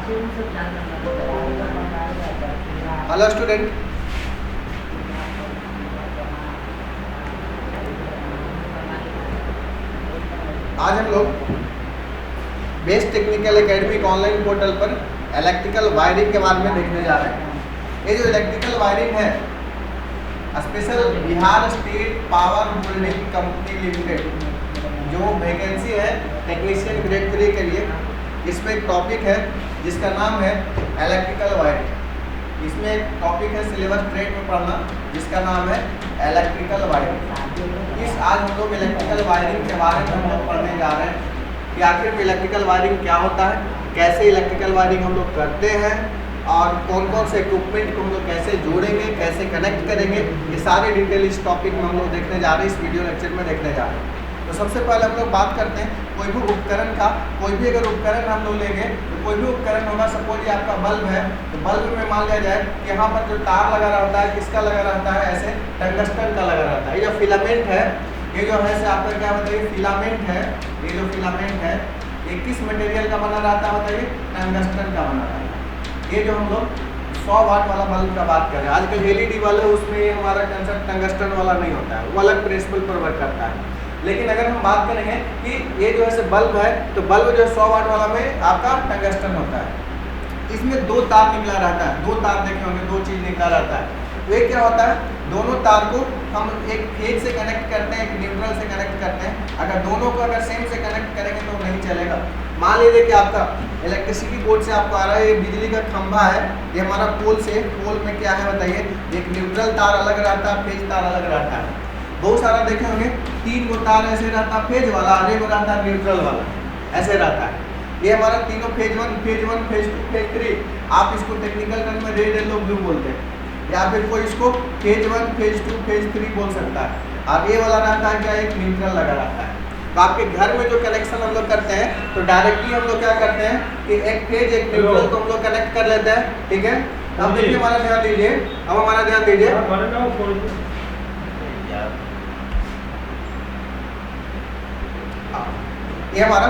Hello student, आज हम लोग best technical academy online portal पर इलेक्ट्रिकल वायरिंग के बारे में देखने जा रहे हैं। ये जो इलेक्ट्रिकल वायरिंग है, special Bihar state power holding company limited जो वैकेंसी है टेक्नीशियन ग्रेड 3 के लिए, इसमें एक टॉपिक है जिसका नाम है इलेक्ट्रिकल वायरिंग। इसमें एक टॉपिक है सिलेबस ट्रेड में पढ़ना जिसका नाम है इलेक्ट्रिकल वायरिंग। इस आज हम लोग इलेक्ट्रिकल वायरिंग के बारे में हम लोग पढ़ने जा रहे हैं कि आखिर में इलेक्ट्रिकल वायरिंग क्या होता है, कैसे इलेक्ट्रिकल वायरिंग हम लोग करते हैं और कौन कौन से इक्विपमेंट को हम लोग कैसे जोड़ेंगे, कैसे कनेक्ट करेंगे, ये सारे डिटेल इस टॉपिक में हम लोग देखने जा रहे हैं, इस वीडियो लेक्चर में देखने जा रहे हैं। तो सबसे पहले हम लोग बात करते हैं कोई भी उपकरण का। कोई भी अगर उपकरण हम लोग लेंगे तो कोई भी उपकरण होगा, सपोज ये आपका बल्ब है तो बल्ब में मान लिया जाए कि यहाँ पर जो तार लगा रहता है किसका लगा रहता है, ऐसे टंगस्टन का लगा रहता है। ये जो फिलामेंट है, ये जो है से आपका क्या बताइए, फिलामेंट है। ये जो फिलामेंट है ये किस मटेरियल का बना रहता है बताइए, टंगस्टन का बना रहता है। ये जो हम लोग 100 वाट वाला बल्ब का बात कर रहे हैं, आजकल एलईडी वाला है उसमें ये हमारा कंसेप्ट टंगस्टन वाला नहीं होता है, वो अलग प्रिंसिपल पर वर्क करता है। लेकिन अगर हम बात करेंगे कि ये जो है बल्ब है तो बल्ब जो है 100 वाट वाला में आपका टंगस्टन होता है। इसमें दो तार निकला रहता है, दो तार देखे होंगे, दो चीज़ निकला रहता है। तो ये क्या होता है, दोनों तार को हम एक फेज से कनेक्ट करते हैं, एक न्यूट्रल से कनेक्ट करते हैं। अगर दोनों को अगर सेम से कनेक्ट करेंगे तो नहीं चलेगा। मान लीजिए कि आपका इलेक्ट्रिसिटी बोर्ड से आपको आ रहा है, ये बिजली का खंभा है, ये हमारा पोल से, पोल में क्या है बताइए, एक न्यूट्रल तार अलग रहता है, फेज तार अलग रहता है। बहुत सारा देखे होंगे 3 गो तार ऐसे रहता है फेज वाला, और एक रहता है न्यूट्रल वाला, ऐसे रहता है। ये हमारा तीनों फेज 1, फेज 2, फेज 3, आप इसको टेक्निकल टर्म में रेड येलो ब्लू बोलते हैं, या फिर कोई इसको फेज 1, फेज 2, फेज 3 बोल सकता है। और ये वाला रहता है क्या, एक न्यूट्रल लगा रहता है। तो आपके घर में जो कनेक्शन हम लोग करते हैं तो डायरेक्टली हम लोग क्या करते हैं कि एक फेज एक न्यूट्रल को हम लोग कनेक्ट कर लेते हैं, ठीक है। अब देखिए हमारा ध्यान दीजिए, अब हमारा ध्यान दीजिए, ये हमारा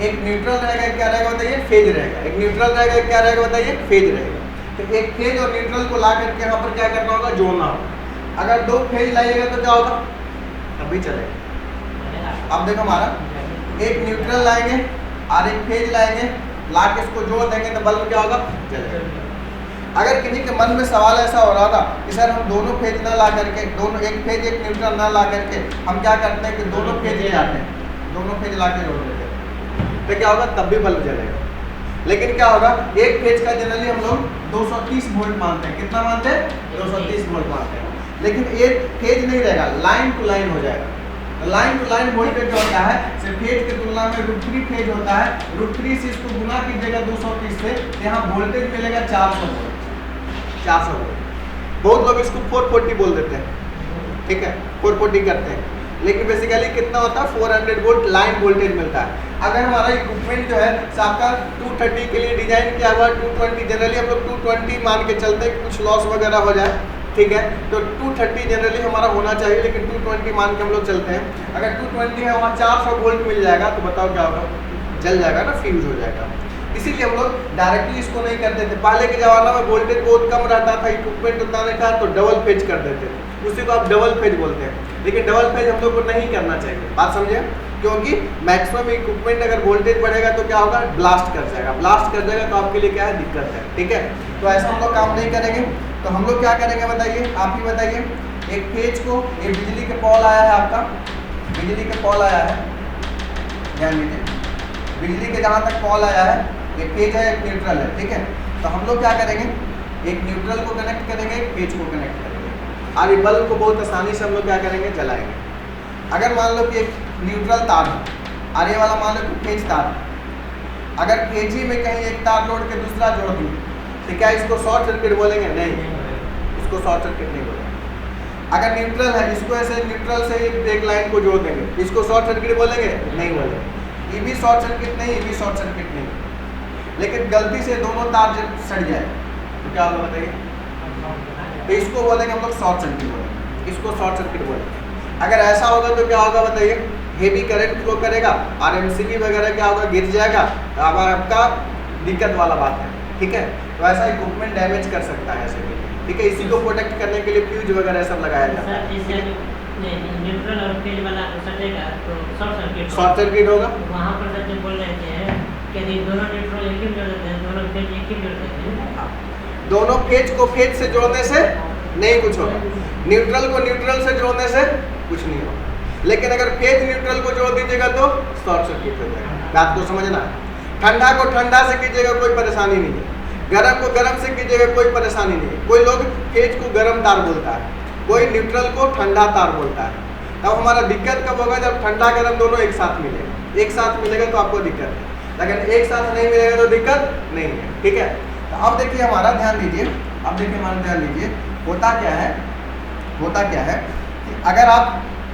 एक न्यूट्रल रहेगा, क्या रहेगा बताइए, फेज रहेगा। एक न्यूट्रल रहेगा, क्या रहेगा बताइए, फेज रहेगा। तो एक फेज और न्यूट्रल को ला करके यहाँ पर क्या करना होगा, जोड़ना होगा। अगर दो फेज लाइएगा तो क्या होगा, अभी चलेगा। अब देखो हमारा एक न्यूट्रल लाएंगे और एक फेज लाएंगे, ला के इसको जोड़ देंगे तो बल्ब क्या होगा, जलेगा। अगर किसी के मन में सवाल ऐसा हो रहा था कि सर हम दोनों फेज ना ला करके, दोनों एक फेज एक न्यूट्रल ना ला करके हम क्या करते हैं कि दोनों फेज ले आते हैं, दोनों फेज ला के जोड़ देते हैं, तो क्या होगा, तब भी बल्ब जलेगा। लेकिन क्या होगा, एक फेज का जनरली हम लोग 230 वोल्ट मानते हैं। कितना मानते हैं, 230 वोल्ट मानते हैं। लेकिन एक फेज नहीं रहेगा, लाइन टू लाइन हो जाएगा। तो लाइन टू लाइन वोल्टेज जो होता है सिर्फ फेज की तुलना में √3 फेज होता है। √3 से इसको गुना कीजिएगा 230 से, यहाँ वोल्टेज मिलेगा 400 वोल्ट, 400 वोल्ट। बहुत लोग इसको 440 बोल देते हैं, ठीक है, 440 करते हैं, लेकिन बेसिकली कितना होता है, 400 वोल्ट लाइन वोल्टेज मिलता है। अगर हमारा इक्विपमेंट जो है आपका 230 के लिए डिजाइन किया हुआ, 220 जनरली हम लोग 220 मान के चलते हैं, कुछ लॉस वगैरह हो जाए, ठीक है, तो 230 जनरली हमारा होना चाहिए, लेकिन 220 मान के हम लोग चलते हैं। अगर 220 है वहाँ 400 वोल्ट मिल जाएगा तो बताओ क्या होगा, जल जाएगा ना, फ्यूज हो जाएगा। इसीलिए हम लोग डायरेक्टली इसको नहीं करते थे। पहले के ज़माना में वोल्टेज बहुत कम रहता था, इक्विपमेंट उतना नहीं था, तो डबल फेज कर देते थे, उसी को आप डबल फेज बोलते हैं। लेकिन डबल फेज हम लोग को नहीं करना चाहिए, बात समझे, क्योंकि मैक्सिमम इक्विपमेंट अगर वोल्टेज बढ़ेगा तो क्या होगा, ब्लास्ट कर जाएगा, ब्लास्ट कर जाएगा तो आपके लिए क्या है, दिक्कत है, ठीक है। तो ऐसा हम लोग काम नहीं करेंगे। तो हम लोग क्या करेंगे बताइए, आप ही बताइए। एक फेज को, ये बिजली के पॉल आया है आपका, बिजली के पॉल आया है, ध्यान दीजिए, बिजली के जहाँ तक पॉल आया है, एक फेज है एक न्यूट्रल है, ठीक है। तो हम लोग क्या करेंगे, एक न्यूट्रल को कनेक्ट करेंगे, एक फेज को कनेक्ट करेंगे, और ये बल्ब को बहुत आसानी से हम लोग क्या करेंगे, जलाएंगे। अगर मान लो कि एक न्यूट्रल तार है और ये वाला मान लो कि फेज तार है, अगर फेज ही में कहीं एक तार जोड़ के दूसरा जोड़ दूँ तो क्या इसको शॉर्ट सर्किट बोलेंगे, नहीं, इसको शॉर्ट सर्किट नहीं बोलेंगे। अगर न्यूट्रल है, इसको ऐसे न्यूट्रल से एक लाइन को जोड़ देंगे, इसको शॉर्ट सर्किट बोलेंगे, नहीं बोलेंगे। ये भी शॉर्ट सर्किट नहीं, ये भी शॉर्ट सर्किट नहीं। लेकिन गलती से दोनों तार जब सड़ जाए तो क्या होगा बताइए, तो इसको बोलेंगे हम लोग शॉर्ट सर्किट बोलेंगे, इसको शॉर्ट सर्किट बोलेंगे। अगर ऐसा होगा तो क्या होगा बताइए, हेवी करंट फ्लो करेगा और एमसीबी वगैरह क्या होगा, गिर जाएगा, तो अब आपका दिक्कत वाला बात है। ठीक है। तो ऐसा इक्विपमेंट डैमेज कर सकता है ऐसे भी, ठीक है। इसी को प्रोटेक्ट करने के लिए फ्यूज वगैरह सब लगाया जाता है। न्यूट्रल और फेज वाला सटेगा तो शॉर्ट सर्किट होगा। वहाँ पर सर बोल रहे थे कि यदि दोनों न्यूट्रल एक ही जोड़ देते हैं, दोनों फेज एक ही जोड़ देते हैं, दोनों फेज को फेज से जोड़ने से नहीं कुछ होगा, न्यूट्रल को न्यूट्रल से जोड़ने से कुछ नहीं होगा। लेकिन अगर फेज न्यूट्रल को जोड़ दीजिएगा तो शॉर्ट सर्किट हो जाएगा। बात को समझना है। ठंडा को ठंडा से कीजिएगा कोई परेशानी नहीं है, गर्म को गर्म से कीजिएगा कोई परेशानी नहीं है। कोई लोग फेज को गर्म तार बोलता है, कोई न्यूट्रल को ठंडा तार बोलता है। अब हमारा दिक्कत कब होगा? जब ठंडा गर्म दोनों एक साथ मिलेगा। एक साथ मिलेगा तो आपको दिक्कत है, लेकिन एक साथ नहीं मिलेगा तो दिक्कत नहीं है, ठीक है। तो अब देखिए हमारा ध्यान दीजिए, अब देखिए हमारा ध्यान दीजिए, होता क्या है कि अगर आप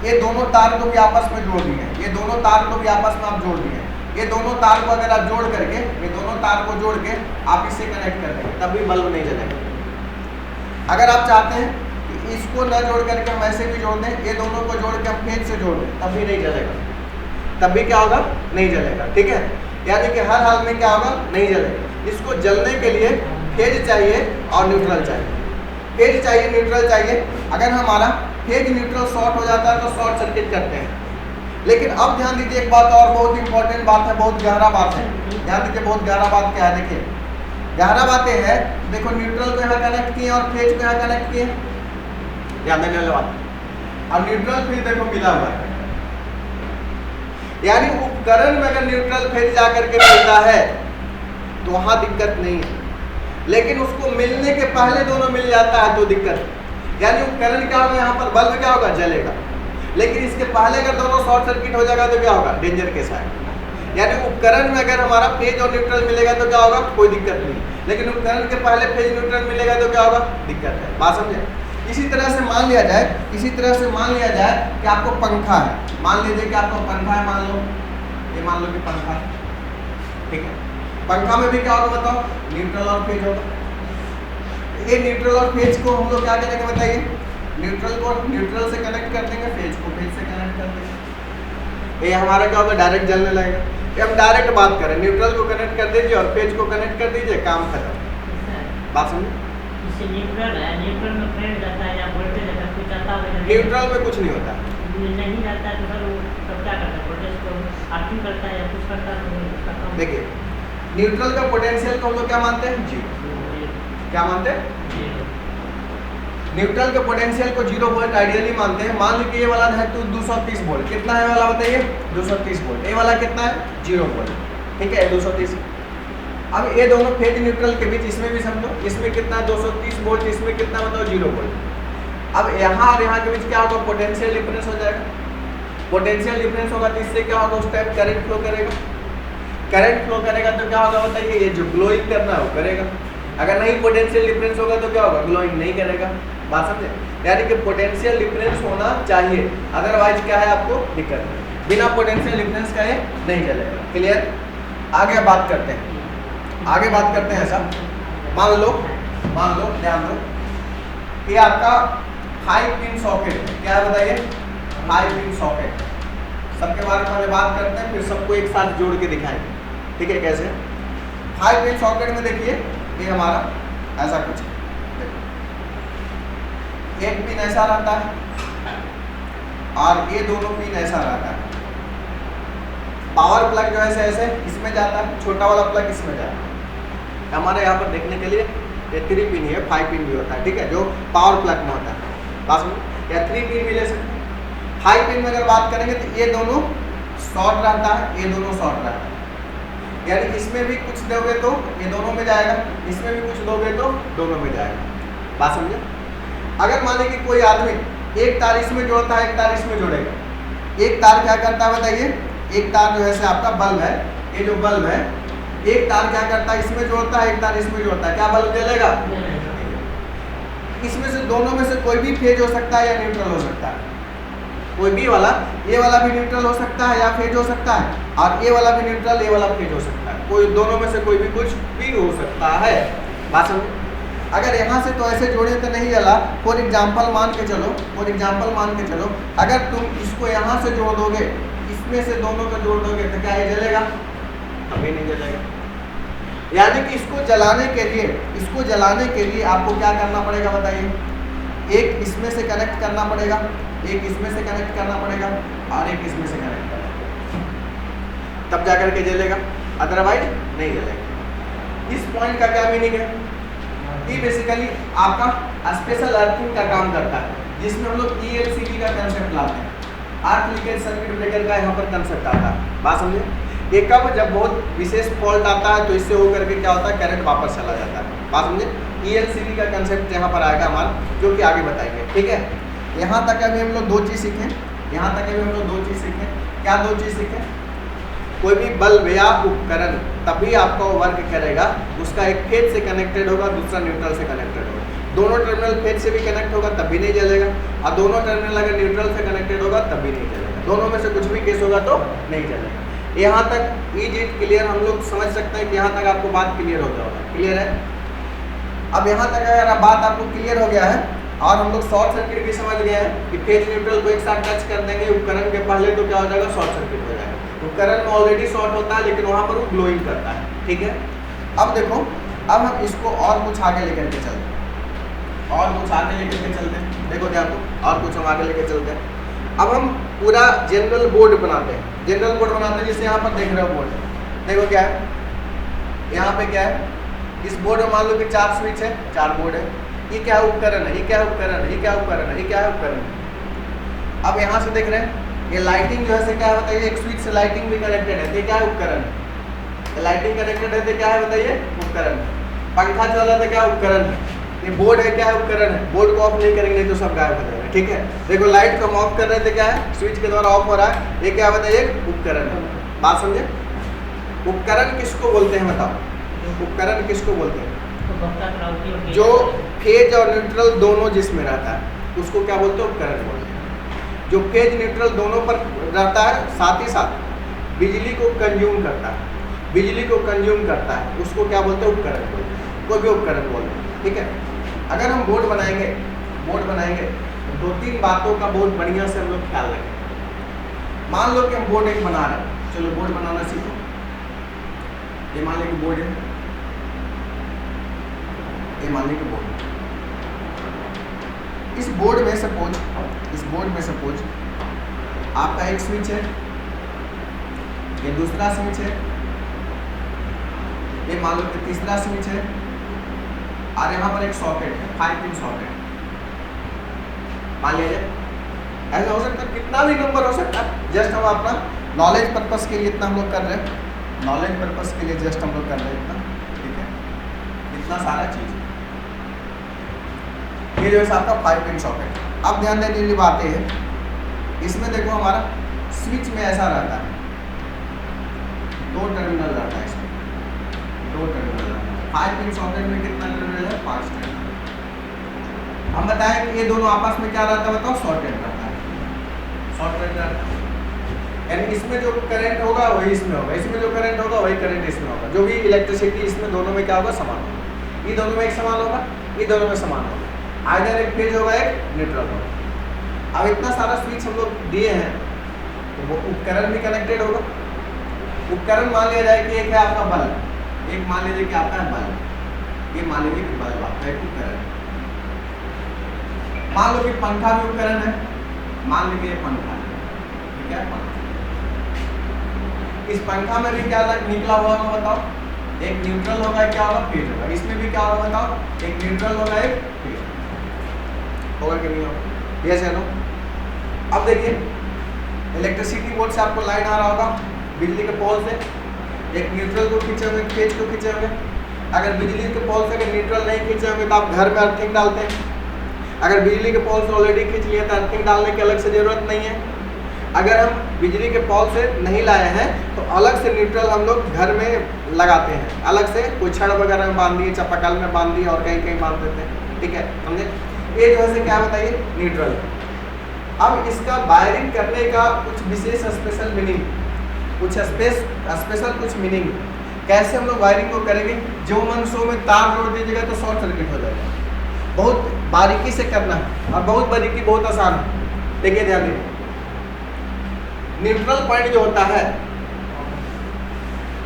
ये दोनों तार को भी आपस में जोड़ दिए, ये दोनों तार को भी आपस में आप जोड़ दिए, ये दोनों तार को अगर आप जोड़ करके, ये दोनों तार को जोड़ के आप इससे कनेक्ट कर देंगे तब भी बल्ब नहीं जलेगा। अगर आप चाहते हैं कि इसको न जोड़ करके हम ऐसे भी जोड़ दें, ये दोनों को जोड़ के हम फेज से जोड़ दें तब भी नहीं जलेगा, तब भी क्या होगा? नहीं जलेगा, ठीक है। यानी कि हर हाल में क्या होगा? नहीं जलेगा। इसको जलने के लिए फेज चाहिए और न्यूट्रल चाहिए, फेज चाहिए न्यूट्रल चाहिए। अगर हमारा फेज न्यूट्रल शॉर्ट हो जाता है तो शॉर्ट सर्किट करते हैं। लेकिन अब ध्यान दीजिए एक बात और, बहुत इंपॉर्टेंट बात है, बहुत गहरा बात है। ध्यान दीजिए बहुत गहरा बात क्या है, देखिए गहरा बातें है। देखो न्यूट्रल को यहाँ कनेक्ट किए और फेज को यहाँ कनेक्ट किए, ध्यान देने वाली बात। और न्यूट्रल फिर देखो मिला हुआ है, यानी उपकरण में अगर न्यूट्रल फेज जा करके मिलता है तो वहाँ दिक्कत नहीं है। लेकिन उसको मिलने के पहले दोनों मिल जाता है तो दिक्कत है। यानी उपकरण क्या होगा? यहाँ पर बल्ब क्या होगा? जलेगा। लेकिन इसके पहले अगर दोनों शॉर्ट सर्किट हो जाएगा तो क्या होगा? डेंजर केस आएगा। यानी उपकरण में अगर हमारा फेज और न्यूट्रल मिलेगा तो क्या होगा? कोई दिक्कत नहीं। लेकिन उपकरण के पहले फेज न्यूट्रल मिलेगा तो क्या होगा? दिक्कत है। बात समझे? इसी तरह से मान लिया जाए कि आपको पंखा है, मान लीजिए कि आपको पंखा है, मान लो कि पंखा है, ठीक है। पंखा में भी क्या होगा बताओ? न्यूट्रल और फेज होगा। ये न्यूट्रल और फेज को हम लोग क्या करेंगे बताइए? न्यूट्रल को न्यूट्रल से कनेक्ट कर देंगे, फेज को फेज से कनेक्ट कर देंगे। ये हमारा क्या होगा? डायरेक्ट जलने लगेगा। ये हम डायरेक्ट बात करें, न्यूट्रल को कनेक्ट कर दीजिए और फेज को कनेक्ट कर दीजिए, काम खत्म। बात समझे? न्यूट्रल है, न्यूट्रल में करंट जाता है या वोल्टेज अगर कुछ आता है, न्यूट्रल में कुछ नहीं होता, नहीं जाता है तो सर वो तब क्या करता है? वोल्टेज को अर्थिंग करता है या कुछ करता है तो उसका काम। देखिए न्यूट्रल का पोटेंशियल को हम लोग क्या मानते हैं? जीरो। क्या मानते हैं? न्यूट्रल के पोटेंशियल को 0 वोल्ट आइडियली मानते हैं। मान लीजिए ये वाला है तो 230 वोल्ट, कितना है वाला बताइए? 230 वोल्ट। ये वाला कितना है? 0 वोल्ट, ठीक है, 230। अब ये दोनों फेज न्यूट्रल के बीच, इसमें भी समझो, इसमें कितना 230 वोल्ट, इसमें कितना बताओ? 0 वोल्ट। अब यहाँ और यहाँ के बीच क्या होगा? पोटेंशियल डिफरेंस हो जाएगा। पोटेंशियल डिफरेंस होगा तो इससे क्या होगा? उस टाइम करंट फ्लो करेगा। करंट फ्लो करेगा तो क्या होगा बताइए? ये जो ग्लोइंग करना है वो करेगा। अगर नहीं पोटेंशियल डिफरेंस होगा तो क्या होगा? ग्लोइंग नहीं करेगा। बात समझे? यानी कि पोटेंशियल डिफरेंस होना चाहिए, अदरवाइज क्या है? आपको दिक्कत है। बिना पोटेंशियल डिफरेंस का ये नहीं चलेगा। क्लियर? आगे बात करते हैं, ऐसा मान लो ध्यान दो कि आपका 5 पिन सॉकेट है। क्या है बताइए? 5 पिन सॉकेट। सबके बारे में पहले बात करते हैं, फिर सबको एक साथ जोड़ के दिखाएंगे, ठीक है? कैसे? 5 पिन सॉकेट में देखिए ये हमारा ऐसा कुछ है। एक पिन ऐसा रहता है और ये दोनों पिन ऐसा रहता है। पावर प्लग जो है ऐसे इसमें जाता है, छोटा वाला प्लग इसमें जाता है। हमारे यहाँ पर देखने के लिए ये 3 पिन है, 5 पिन भी होता है, ठीक है, जो पावर प्लग में होता है। बात समझो? या 3 पिन भी ले सकते हैं। 5 पिन में अगर बात करेंगे तो ये दोनों शॉर्ट रहता है, ये दोनों शॉर्ट रहता है। यानी इसमें भी कुछ दोगे तो ये दोनों में जाएगा, इसमें भी कुछ दोगे तो दोनों में जाएगा। बात समझे? अगर मान लीजिए कि कोई आदमी एक तार इसमें जोड़ता है, एक तार इसमें जोड़ेगा, एक तार क्या करता है बताइए? एक तार जो है से आपका बल्ब है, ये जो बल्ब है, एक तार क्या करता है? इसमें जोड़ता है, एक तार इसमें जोड़ता है, क्या बल्ब जलेगा? इसमें से दोनों में से कोई भी फेज हो सकता है या न्यूट्रल हो सकता है। कोई भी वाला, ये वाला भी न्यूट्रल हो सकता है या फेज हो सकता है, और ये वाला भी न्यूट्रल, ये वाला फेज हो सकता है। कोई दोनों में से कोई भी कुछ भी हो सकता है। बात समझ? अगर यहाँ से तो ऐसे जोड़े तो नहीं जला। फॉर एग्जाम्पल मान के चलो, अगर तुम इसको यहाँ से जोड़ दोगे, इसमें से दोनों को जोड़ दोगे तो क्या ये जलेगा? अभी नहीं जलेगा। यानी कि इसको जलाने के लिए आपको क्या करना पड़ेगा बताइए? एक इसमें से कनेक्ट करना पड़ेगा, एक इसमें से कनेक्ट करना पड़ेगा और एक इसमें से कनेक्ट करना पड़ेगा, तब जाकर के जलेगा, अदरवाइज नहीं जलेगा। इस पॉइंट का क्या मीनिंग है? ये बेसिकली आपका स्पेशल अर्थिंग का काम करता है, जिसमें हम लोग ELCB का कंसेप्ट लाते हैं, अर्थ लीकेज सर्किट ब्रेकर का यहाँ पर कंसेप्ट आता है। बात समझे? ये कब? जब बहुत विशेष फॉल्ट आता है तो इससे होकर के क्या होता है, करंट वापस चला जाता है। बात समझे? ELCB का कंसेप्ट यहाँ पर आएगा हमारा, जो कि आगे बताएंगे। ठीक है, यहाँ तक अभी हम लोग दो चीज़ सीखें, क्या दो चीज़ सीखें? कोई भी बल्ब या उपकरण तभी आपका वर्क करेगा, उसका एक फेज से कनेक्टेड होगा, दूसरा न्यूट्रल से कनेक्टेड होगा। दोनों टर्मिनल फेज से भी कनेक्ट होगा तब भी नहीं जलेगा, और दोनों टर्मिनल अगर न्यूट्रल से कनेक्टेड होगा तब भी नहीं जलेगा। दोनों में से कुछ भी केस होगा तो नहीं जलेगा। यहाँ तक इज इट क्लियर? हम लोग समझ सकते हैं कि यहाँ तक आपको बात क्लियर हो गया होगा। क्लियर है? अब यहाँ तक अगर बात आपको क्लियर हो गया है और हम लोग शॉर्ट सर्किट भी समझ गए हैं कि फेज न्यूट्रल को एक साथ टच कर देंगे उपकरण के पहले तो क्या हो जाएगा, शॉर्ट सर्किट हो जाएगा। उपकरण में ऑलरेडी शॉर्ट होता है लेकिन वहाँ पर वो ग्लोइंग करता है। ठीक है, अब देखो, अब हम इसको और कुछ आगे लेकर के चलते हैं, देखो ध्यान दो, और कुछ हम आगे लेकर चलते हैं। अब हम पूरा जनरल बोर्ड बनाते हैं, जिससे यहाँ पर देख रहे हो बोर्ड, देखो क्या है, यहाँ पे क्या है, इस बोर्ड में मान लो कि 4 स्विच है, 4 बोर्ड है। ये क्या उपकरण है, ये क्या उपकरण है। अब यहाँ से देख रहे हैं ये लाइटिंग जो है क्या है बताइए, एक स्विच से लाइटिंग भी कनेक्टेड है, ये क्या उपकरण है। लाइटिंग कनेक्टेड है तो क्या है बताइए, उपकरण। पंखा चल रहा था, क्या उपकरण है। ये बोर्ड है, क्या है, उपकरण है। बोर्ड को ऑफ नहीं करेंगे तो सब गायब हो जाएगा। ठीक है, देखो लाइट को हम ऑफ कर रहे थे, क्या है, स्विच के द्वारा ऑफ हो रहा है, ये क्या बताइए, उपकरण है। बात समझे? उपकरण किसको बोलते हैं बताओ, उपकरण किसको बोलते हैं? जो फेज और न्यूट्रल दोनों जिसमें रहता है उसको क्या बोलते हैं, उपकरण बोलते हैं। जो फेज न्यूट्रल दोनों पर रहता है, साथ ही साथ बिजली को कंज्यूम करता है, उसको क्या बोलते हैं, उपकरण बोलते हैं। कोई भी उपकरण बोलते हैं। ठीक है, अगर हम बोर्ड बनाएंगे तो 2-3 बातों का बहुत बढ़िया से हम लोग ख्याल रखें। मान लो कि हम बोर्ड एक बना रहे हैं, चलो बोर्ड बनाना सीखो। ये मान लो कि बोर्ड है, इस बोर्ड में सपोज आपका एक स्विच है, ये दूसरा स्विच है, ये मान लो कि तीसरा स्विच है, और यहाँ पर एक सॉकेट है, 5 पिन सॉकेट मान लीजिए। ऐसा हो सकता है, कितना भी नंबर हो सकता है। जस्ट हम अपना नॉलेज पर्पस के लिए इतना हम लोग कर रहे हैं, जस्ट हम लोग कर रहे हैं इतना। ठीक है, इतना सारा चीज़ ये जो है आपका 5 पिन सॉकेट। अब ध्यान देने वाली बात है, इसमें देखो हमारा स्विच में ऐसा रहता है, 2 टर्मिनल रहता है, इसमें 2 टर्मिनल रहता है। 5 पिन सॉकेट में कितना टर्मिनल है, 5 टर्मिनल। हम बताएं कि ये दोनों आपस में क्या रहता है बताओ, शॉर्टेड रहता है। यानी इसमें जो करंट होगा वही इसमें होगा, इसमें जो करंट होगा वही करंट इसमें होगा। जो भी इलेक्ट्रिसिटी इसमें दोनों में क्या होगा, समान होगा। ये दोनों में एक समान होगा, ये दोनों में समान होगा। आइदर एक फेज होगा, एक न्यूट्रल होगा। अब इतना सारा स्विच हम लोग दिए हैं तो वो उपकरण भी कनेक्टेड होगा। उपकरण मान लिया जाए कि एक है आपका बल्ब, एक मान लीजिए कि आपका है बल्ब, ये मान लीजिए कि बल्ब आपका एक उपकरण। मान लो कि पंखा भी उपकरण है, मान लीजिए पंखा, ठीक है, पंखा। इस पंखा में भी क्या निकला हुआ होगा बताओ, एक न्यूट्रल होगा, क्या होगा, फेज होगा। इसमें भी क्या होगा बताओ, एक न्यूट्रल होगा, एक फेज होगा कि नहीं होगा, यस है नो। अब देखिए इलेक्ट्रिसिटी बोर्ड से आपको लाइन आ रहा होगा बिजली के पोल से, एक न्यूट्रल को खींचे होंगे, फेज को खींचे होंगे। अगर बिजली के पोल से अगर न्यूट्रल नहीं खींचे होंगे तो आप घर में अर्थिंग डालते हैं। अगर बिजली के पोल से ऑलरेडी खींच लिए तो अर्थिंग डालने की अलग से ज़रूरत नहीं है। अगर हम बिजली के पोल से नहीं लाए हैं तो अलग से न्यूट्रल हम लोग घर में लगाते हैं, अलग से कोई छड़ वगैरह में बांध दिए, चापाकल में बांध दिए और कहीं कहीं बांध देते हैं। ठीक है, समझे। ये जो है क्या बताइए, न्यूट्रल। अब इसका वायरिंग करने का कुछ विशेष स्पेशल मीनिंग, कुछ मीनिंग कैसे हम लोग वायरिंग को करेंगे। जो मन सो में तार जोड़ दीजिएगा तो शॉर्ट सर्किट हो जाएगा। बहुत बारीकी से करना है और बहुत बारीकी बहुत आसान है। देखिए ध्यान दीजिए, न्यूट्रल पॉइंट जो होता है,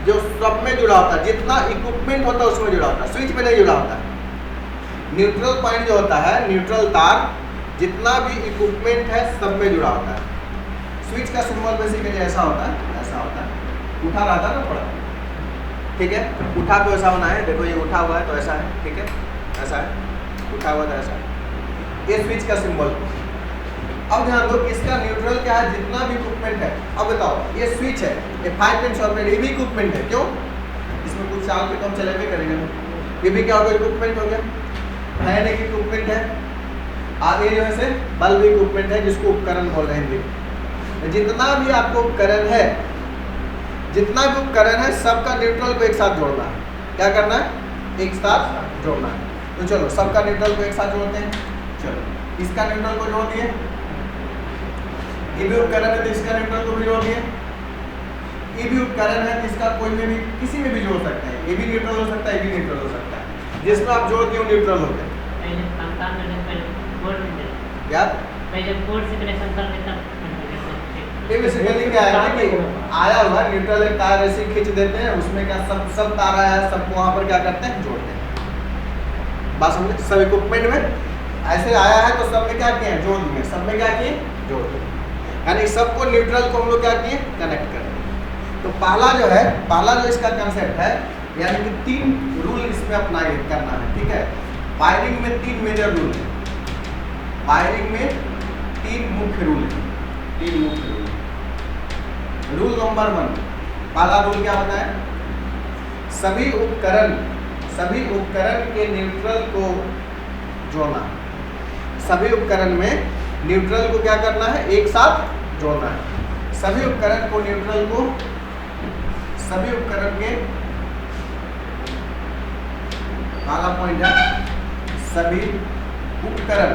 जो सब में जुड़ा होता है, जितना इक्विपमेंट होता है उसमें जुड़ा होता है, स्विच में नहीं जुड़ा होता है। न्यूट्रल पॉइंट जो होता है, न्यूट्रल तार, जितना भी इक्विपमेंट है सब में जुड़ा होता है। स्विच का सिंबल बेसिकली ऐसा होता है, ऐसा होता है, उठा रहता है ना थोड़ा, ठीक है, उठा तो ऐसा होना है, देखो ये उठा हुआ है तो ऐसा है, ठीक है, ऐसा है, उठा हुआ तो ऐसा है, ये स्विच का सिंबल। अब ध्यान दो, इसका न्यूट्रल क्या है, जितना भी इक्विपमेंट है। अब बताओ, ये स्विच है, ये 5 पिन सॉकेट, ये भी इक्विपमेंट है, क्यों? इसमें कुछ चाल पे कम चले भी करेंगे, ये भी क्या होगा, इक्विपमेंट हो गया। फैन एक इक्विपमेंट है, आगे जो है से बल्ब इक्विपमेंट है, जिसको उपकरण बोल रहे हैं। जितना भी आपको उपकरण है, जितना भी उपकरण है, सबका न्यूट्रल को एक साथ जोड़ना है। क्या करना है? एक साथ जोड़ना है। तो चलो सबका न्यूट्रल को एक साथ जोड़ते हैं। चलो इसका न्यूट्रल को जोड़ दिए, ये भी उपकरण है तो इसका न्यूट्रल को भी जोड़ दिए, ये भी उपकरण है तो इसका कोई में भी, किसी में भी जोड़ सकते हैं। ये भी न्यूट्रल हो सकता है, ये भी न्यूट्रल हो सकता है, जिसमें आप जोड़ दिए न्यूट्रल होते हैं। क्या ये बेसिकली क्या है कि आया हुआ न्यूट्रल एक तार ऐसे खींच देते हैं, उसमें क्या सब तार आया है, सबको वहाँ पर क्या करते हैं, जोड़ते हैं। बात समझे? सब इक्विपमेंट में ऐसे आया है तो सब में क्या किए, जोड़ दिए, सब में क्या किए, जोड़ दिए, यानी सबको न्यूट्रल को हम लोग क्या किए, कनेक्ट कर दिए। तो पहला जो है, पहला जो इसका कंसेप्ट है, यानी कि 3 रूल इसमें अप्लाई करना है, ठीक है। वायरिंग में 3 मेजर रूल है, वायरिंग में 3 मुख्य रूल है, 3 मुख्य रूल। रूल नंबर 1, पहला रूल क्या होता है, सभी उपकरण के न्यूट्रल को जोड़ना। सभी उपकरण में न्यूट्रल को क्या करना है, एक साथ जोड़ना है। सभी उपकरण को न्यूट्रल को, सभी उपकरण के, पहला पॉइंट है, सभी उपकरण,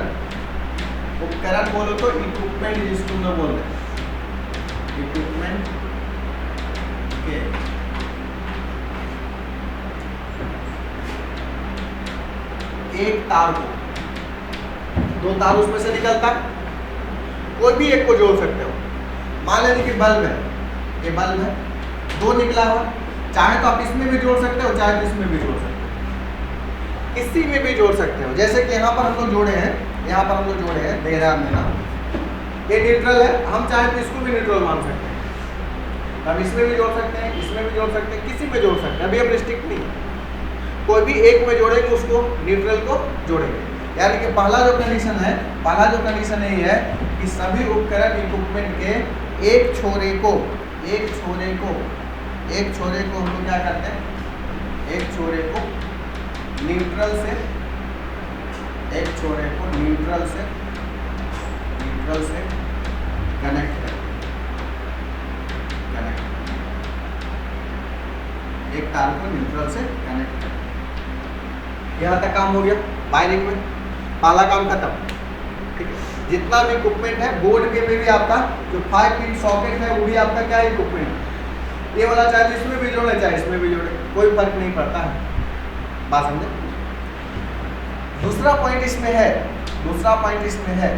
उपकरण बोलो तो इक्विपमेंट जिसको हम लोग बोलते हैं, इक्विपमेंट के एक तार को, 2 तार उसमें से निकलता, कोई भी एक को जोड़ सकते हो। मान लीजिए कि बल्ब है, ये बल्ब है, 2 निकला हुआ, चाहे तो आप इसमें भी जोड़ सकते हो, चाहे तो इसमें भी जोड़ सकते हो, किसी में भी जोड़ सकते हो। जैसे कि यहाँ पर हम लोग जोड़े हैं, यहाँ पर हम लोग जोड़े हैं, ध्यान देना, ये न्यूट्रल है, हम चाहे तो इसको भी न्यूट्रल मान सकते हैं, अब इसमें भी जोड़ सकते हैं, इसमें भी जोड़ सकते हैं, किसी में जोड़ सकते हैं, अभी अब रिस्ट्रिक्ट नहीं है, कोई भी एक में जोड़ेंगे उसको, न्यूट्रल को जोड़ेंगे। यानी कि पहला जो कंडीशन है, पहला जो कंडीशन यही है कि सभी उपकरण इक्विपमेंट के एक छोरे को हम लोग क्या करते हैं, एक छोरे को न्यूट्रल से, एक छोरे को न्यूट्रल से कनेक्ट करते हैं, एक तार को न्यूट्रल से कनेक्ट करते हैं। यहाँ तक काम हो गया वायरिंग में, पहला काम खत्म, ठीक है। जितना भी इक्विपमेंट है, बोर्ड के में भी आपका जो 5 पिन सॉकेट है, वो भी आपका क्या है, इक्विपमेंट। ये वाला चाहे इसमें भी जोड़े, चाहे इसमें भी जोड़े, कोई फर्क नहीं पड़ता है, बात समझे। दूसरा पॉइंट इसमें है,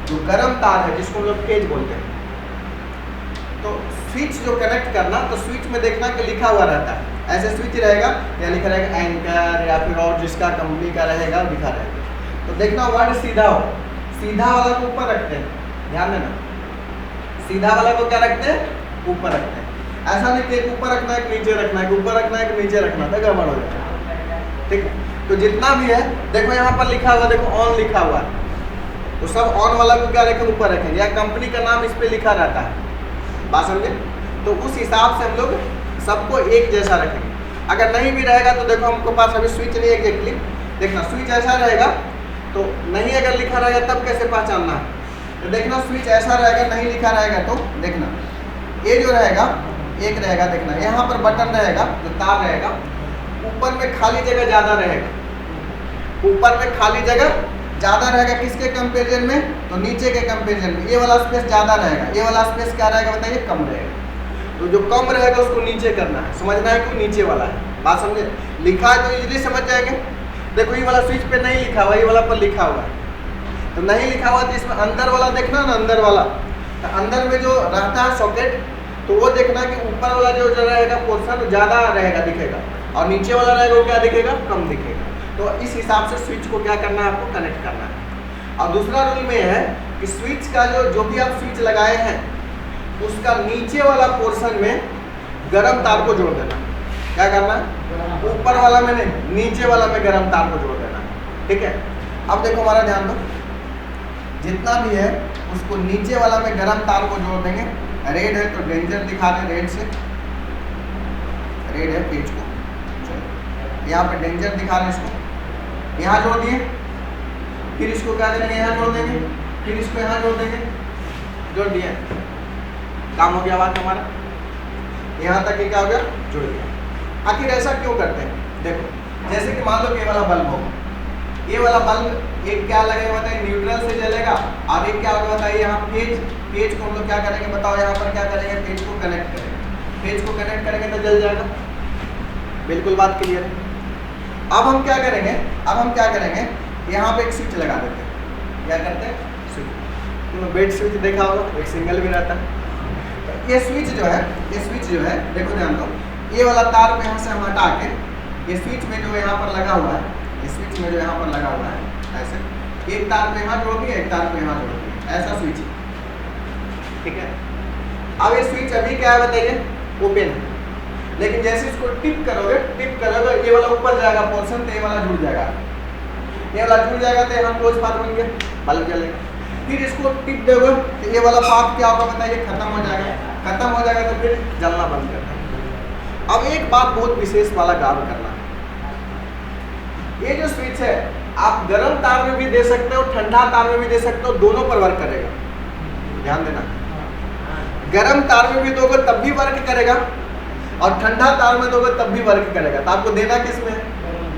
जो गर्म तार है, जिसको हम लोग फेज बोलते हैं। तो स्विच जो कनेक्ट करना, तो स्विच में देखना कि लिखा हुआ रहता है, ऐसे स्विच रहेगा या लिखा रहेगा एंकर, या फिर और जिसका कंपनी का रहेगा लिखा रहेगा। तो देखना वर्ड सीधा हो, सीधा वाला को ऊपर रखते हैं, ध्यान देना, सीधा वाला को क्या रखते हैं, ऊपर रखते हैं। ऐसा नहीं कि एक ऊपर रखना है, एक नीचे रखना है, ऊपर रखना है, एक नीचे रखना था, गड़बड़ हो जाएगा, ठीक है। तो जितना भी है, देखो यहाँ पर लिखा हुआ, देखो ऑन लिखा हुआ है, तो सब ऑन वाला को क्या रखें, ऊपर रखेंगे, या कंपनी का नाम इस पे लिखा रहता है, बात समझे। तो उस हिसाब से हम लोग सबको एक जैसा रखेंगे। अगर नहीं भी रहेगा तो देखो हमको पास अभी स्विच नहीं है एग्जैक्टली, देखना स्विच ऐसा रहेगा, तो नहीं अगर लिखा रहेगा तब कैसे पहचानना है, तो देखना स्विच ऐसा रहेगा, नहीं लिखा रहेगा तो देखना ये जो रहेगा, एक रहेगा, देखना यहाँ पर बटन रहेगा, जो तार रहेगा, ऊपर में खाली जगह ज़्यादा रहेगा, ऊपर में खाली जगह ज़्यादा रहेगा, किसके कंपेरिजन में, तो नीचे के कंपेरिजन में ये वाला स्पेस ज़्यादा रहेगा, ये वाला स्पेस क्या रहेगा बताइए, कम रहेगा। तो जो कम रहेगा उसको नीचे करना है, समझना है कि नीचे वाला है, बात समझे। लिखा है तो इजीली समझ जाएंगे। देखो ये वाला स्विच पे नहीं लिखा हुआ, ये वाला पर लिखा हुआ है, तो नहीं लिखा हुआ तो इसमें अंदर वाला देखना ना, अंदर वाला, तो अंदर में जो रहता है सॉकेट, तो वो देखना कि ऊपर वाला जो रहेगा पोर्शन ज़्यादा रहेगा दिखेगा, और नीचे वाला रहेगा वो क्या दिखेगा, कम दिखेगा। तो इस हिसाब से स्विच को क्या करना है, आपको कनेक्ट करना है। और दूसरा रूल में है कि स्विच का जो भी आप स्विच लगाए हैं उसका नीचे वाला पोर्शन में गर्म तार को जोड़ देना। क्या करना है, ऊपर वाला में नहीं, नीचे वाला में गर्म तार को जोड़ देना। ठीक है, अब देखो हमारा ध्यान दो, जितना भी है उसको नीचे वाला में गर्म तार को जोड़ देंगे। रेड है तो डेंजर दिखा दें, रेड से, रेड है पेज को, चलो यहाँ पे डेंजर दिखा रहे हैं इसको, यहाँ जोड़ दिए, फिर इसको क्या करेंगे, यहाँ जोड़ देंगे, फिर इसको यहाँ जोड़ देंगे, जोड़ दिया, काम हो गया बात हमारा, यहाँ तक ये क्या हो गया, जुड़ गया। आखिर ऐसा क्यों करते हैं, देखो जैसे कि मान लो कि ये वाला बल्ब हो, ये वाला बल्ब एक क्या लगेगा बताइए, न्यूट्रल से जलेगा, और एक क्या होगा बताइए, यहाँ पेज को हम लोग क्या करेंगे बताओ, यहाँ पर क्या करेंगे, पेज को कनेक्ट करेंगे, पेज को कनेक्ट करेंगे तो जल जाएगा। बिल्कुल बात क्लियर है। अब हम क्या करेंगे, यहाँ पे एक स्विच लगा देते हैं। क्या करते हैं, स्विच, तो बेड स्विच देखा होगा, एक सिंगल भी रहता है। ये स्विच जो है देखो ध्यान दो, ये वाला तार को यहाँ से हम हटा के, ये स्विच में जो यहाँ पर लगा हुआ है, ऐसे एक तार पे यहाँ जोड़ दिए, एक तार पे यहाँ जोड़ दिए, ऐसा स्विच है। ठीक है, अब ये स्विच अभी क्या है बताइए, ओपन है, लेकिन जैसे इसको टिप करोगे ये वाला ऊपर जाएगा पोर्शन, तो ये वाला जुड़ जाएगा, तो यहाँ क्लोज पाथ बन गया, बल्ब जलेगा। फिर इसको टिप दोगे तो ये वाला पाथ क्या होगा बताइए, खत्म हो जाएगा, तो फिर जलना बंद कर देगा। अब एक बात बहुत विशेष वाला काम करना है, ये जो स्विच है आप गर्म तार में भी दे सकते हो, ठंडा तार में भी दे सकते हो, दोनों पर वर्क करेगा। ध्यान देना, गर्म तार में भी दोगे तब भी वर्क करेगा, और ठंडा तार में दोगे तब भी वर्क करेगा। तो आपको देना किस में,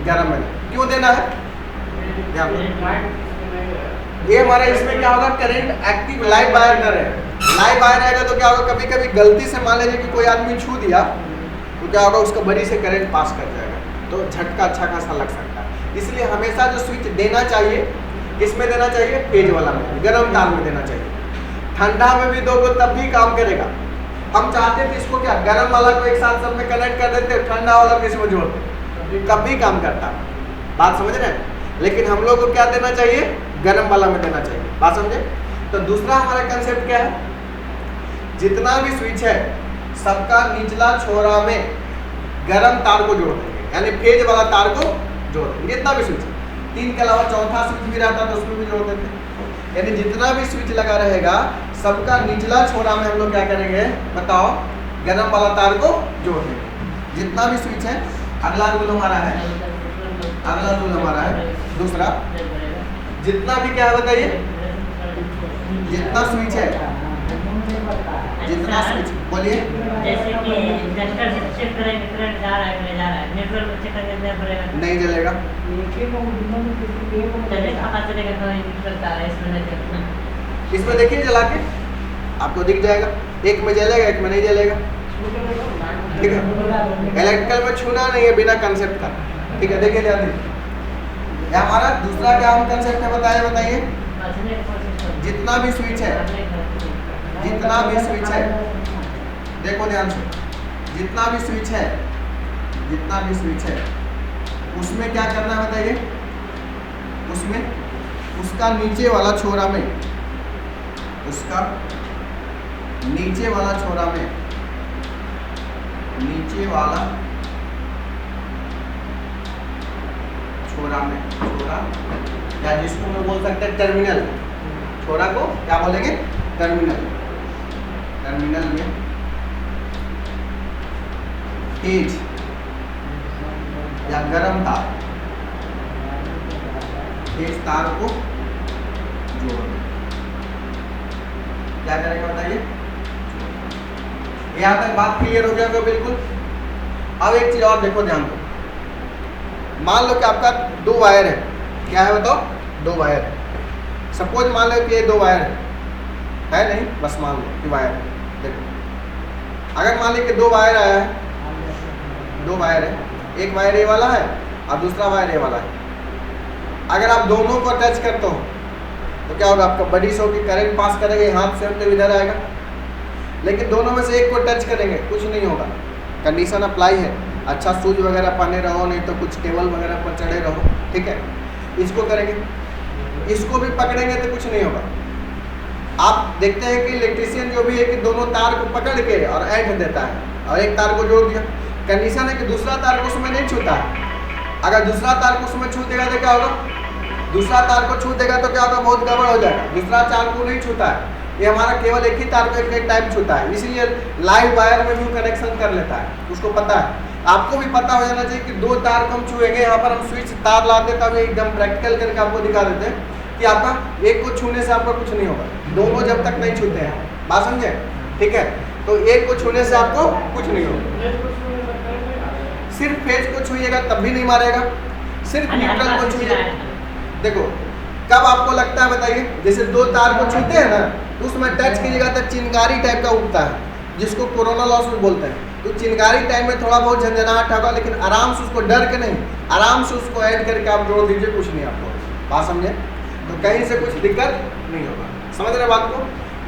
गर्म में। क्यों देना है, ध्यान दो, ये हमारे इसमें क्या होगा, करंट एक्टिव लाइव वायर न रहे, लाइव वायर रहेगा तो क्या होगा, कभी कभी गलती से मान लीजिए कि कोई आदमी छू दिया तो क्या होगा, उसका बड़ी से करंट पास कर जाएगा, तो झटका अच्छा खासा लग सकता है। इसलिए हमेशा जो स्विच देना चाहिए, किसमें देना चाहिए, पेज वाला में, गर्म तार में देना चाहिए। ठंडा में भी दोगे तब भी काम करेगा। हम चाहते थे इसको क्या, गर्म वाला को एक साथ सब में कनेक्ट कर देते, ठंडा वाला को इसमें जोड़ते, तब भी काम करता। बात समझ रहे हैं, लेकिन हम लोग को क्या देना चाहिए, गर्म वाला में देना चाहिए। बात समझे। तो दूसरा हमारा कंसेप्ट क्या है, जितना भी स्विच है सबका निचला छोरा में गर्म तार को जोड़ देंगे, यानी फेज वाला तार को जोड़ देंगे। जितना भी स्विच, 3 के अलावा चौथा स्विच भी रहता तो उसमें भी जोड़ देते। यानी जितना भी स्विच लगा रहेगा सबका निचला छोरा में हम लोग क्या करेंगे बताओ, गर्म वाला तार को जोड़ देंगे। जितना भी स्विच है, अगला रूल हमारा है, दूसरा, जितना भी क्या है बताइए, जितना स्विच है, जितना स्विच, बोलिए। जैसे कि इंडक्टर से चेक करेंगे करंट जा रहा है नहीं जा रहा है, न्यूट्रल में चेक करेंगे नहीं जलेगा, तभी पता चलेगा तो न्यूट्रल तार है, इसमें नहीं चलना। इसमें देखिए जला के आपको दिख जाएगा, एक में जलेगा एक में नहीं जलेगा। ठीक है, इलेक्ट्रिकल में छूना नहीं है बिना कंसेप्ट का। ठीक है, देखिए ध्यान दीजिए, ये हमारा दूसरा क्या हम कंसेप्ट है बताइए। जितना भी स्विच है, देखो ध्यान से, जितना भी स्विच है उसमें क्या करना है बताइए, उसमें उसका नीचे वाला छोरा में, छोरा या जिसको हम बोल सकते हैं टर्मिनल, छोरा को क्या बोलेंगे, टर्मिनल में तेज या गर्म तार, तेज तार को जोड़, क्या करेगा बताइए। यहाँ तक बात क्लियर हो गया बिल्कुल। अब एक चीज और देखो ध्यान दो, मान लो कि आपका 2 वायर है, क्या है बताओ, 2 वायर है। सपोज मान लो कि ये 2 वायर है नहीं, बस मान लो कि वायर है। देखो अगर मान लो कि 2 वायर आया है, 2 वायर है, एक वायर ये वाला है और दूसरा वायर ये वाला है। अगर आप दोनों को टच करते हो तो क्या होगा, आपका बड़ी सो की करंट पास करेगा, हाथ से होते इधर आएगा। लेकिन दोनों में से एक को टच करेंगे कुछ नहीं होगा, कंडीशन अप्लाई है। अच्छा शूज वगैरह पहने रहो, नहीं तो कुछ टेबल वगैरह पर चढ़े रहो, ठीक है। इसको करेंगे, इसको भी पकड़ेंगे तो कुछ नहीं होगा। आप देखते हैं कि इलेक्ट्रीशियन जो भी है कि दोनों तार को पकड़ के और ऐंठ देता है और एक तार को जोड़ दिया। कंडीशन है कि दूसरा तार को उसमें नहीं छूता है। अगर दूसरा तार को उसमें छू देगा तो क्या होगा, दूसरा तार को छू देगा तो क्या होगा, बहुत गड़बड़ हो जाएगा। दूसरा तार को नहीं छूता है, ये हमारा केवल एक ही तार को एक टाइम छूता है, इसीलिए लाइव वायर में भी कनेक्शन कर लेता है, उसको पता है। आपको भी पता हो जाना चाहिए कि दो तार को हम छुएंगे, यहाँ पर हम स्विच तार लाते तब एकदम प्रैक्टिकल करके आपको दिखा देते हैं कि आपका एक को छूने से आपका कुछ नहीं होगा, दोनों जब तक नहीं छूते हैं, बात समझे, ठीक है। तो एक को छूने से आपको कुछ नहीं होगा, सिर्फ फेज को छूइएगा तब भी नहीं मारेगा, सिर्फ न्यूट्रल को छूइए। देखो कब आपको लगता है बताइए, जैसे दो तार को छूते हैं ना तो उसमें टच कीजिएगा तो चिंगारी टाइप का उठता है, जिसको कोरोना लॉस में बोलते हैं। तो चिंगारी टाइम में थोड़ा बहुत झंझनाहट होगा, लेकिन आराम से उसको डर के नहीं, आराम से उसको ऐड करके आप जोड़ दीजिए, कुछ नहीं आपको, बात समझे। तो कहीं से कुछ दिक्कत नहीं होगा, समझ रहे बात को।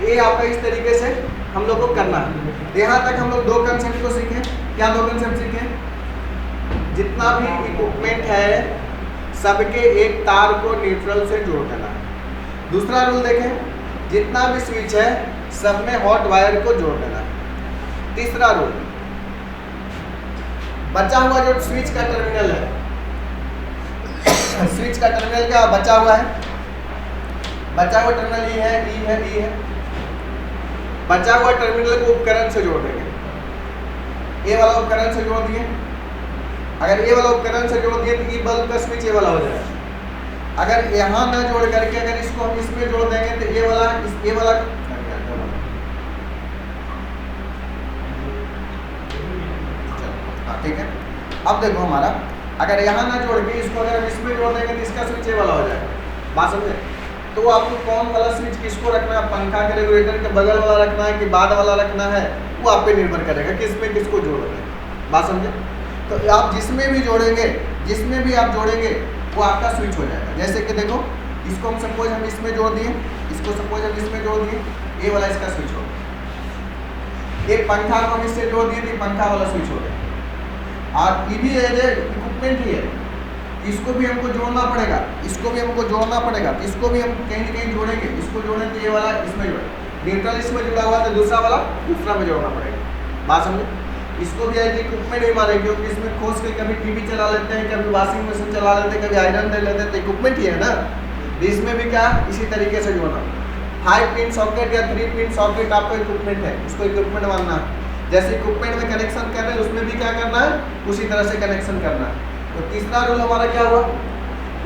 ये आपका इस तरीके से हम लोग को करना है। यहाँ तक हम लोग दो कंसेप्ट को सीखे। क्या दो कंसेप्ट सीखे, जितना भी इक्विपमेंट है सबके एक तार को न्यूट्रल से जोड़ देना है। दूसरा रूल देखें, जितना भी स्विच है सब में हॉट वायर को जोड़ देना है। तीसरा रूल, बचा हुआ जो स्विच का टर्मिनल है, स्विच का टर्मिनल क्या बचा हुआ है, बचा हुआ टर्मिनल ये है, ई है, ई है। बचा हुआ टर्मिनल को उपकरण से जोड़ देंगे, ये वाला उपकरण से जोड़ दिए। अगर ये वाला उपकरण से जोड़ दिए तो ये बल्ब का स्विच ये वाला हो जाएगा। अगर यहाँ ना जोड़ करके अगर इसको हम इसमें जोड़ देंगे तो ये वाला ये वाला ठीक है। अब देखो हमारा, अगर यहाँ ना जोड़ के इसको अगर हम इसमें जोड़ देंगे तो इसका स्विच ये वाला हो जाएगा, बात समझे। तो आपको कौन वाला स्विच किसको रखना है, पंखा के रेगुलेटर के बगल वाला रखना है कि बाद वाला रखना है, वो आप पे निर्भर करेगा किसमें किसको जोड़ना है, बात समझे। तो आप जिसमें भी जोड़ेंगे, जिसमें भी आप जोड़ेंगे वो आपका स्विच हो जाएगा। जैसे कि देखो, इसको हम सपोज हम इसमें जोड़ दिए, इसको सपोज हम इसमें जोड़ दिए, ये वाला इसका स्विच हो गया। एक पंखा को हम इससे जोड़ दिए तो पंखा वाला स्विच हो गया। और ये भी इक्विपमेंट ही है, इसको भी हमको जोड़ना पड़ेगा, इसको भी हमको जोड़ना पड़ेगा, इसको भी हम कहीं ना कहीं जोड़ेंगे। इसको जोड़ें तो ये वाला इसमें जोड़े, न्यूट्रल इसमें जुड़ा हुआ तो दूसरा वाला दूसरा में जोड़ना पड़ेगा, बात समझे। इसको भी एज इक्विपमेंट ही मानेंगे, क्योंकि इसमें खोस के कभी टीवी चला लेते हैं, कभी वॉशिंग मशीन चला लेते हैं, कभी आयरन दे लेते हैं, तो इक्विपमेंट ही है ना। इसमें भी क्या इसी तरीके से जोड़ना, 5 पिन सॉकेट या 3 पिन सॉकेट आपका इक्विपमेंट है, उसको इक्विपमेंट मानना है। जैसे इक्विपमेंट में कनेक्शन कर रहे हैं उसमें भी क्या करना है, उसी तरह से कनेक्शन करना है। तो तीसरा रूल हमारा क्या हुआ,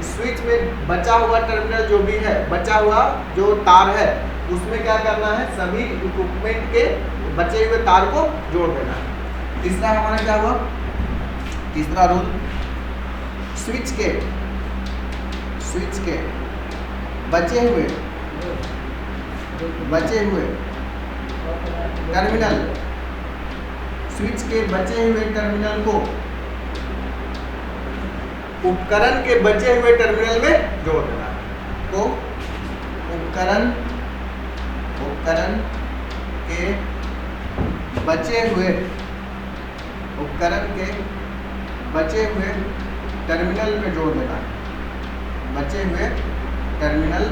स्विच में बचा हुआ टर्मिनल जो भी है, बचा हुआ जो तार है उसमें क्या करना है, सभी इक्विपमेंट के बचे हुए तार को जोड़ देना है। तीसरा हमारा क्या हुआ, तीसरा रूल, स्विच के बचे हुए टर्मिनल, स्विच के बचे हुए टर्मिनल को उपकरण के बचे हुए टर्मिनल में जोड़ देना। तो उपकरण के बचे हुए टर्मिनल में जोड़ देना, बचे हुए टर्मिनल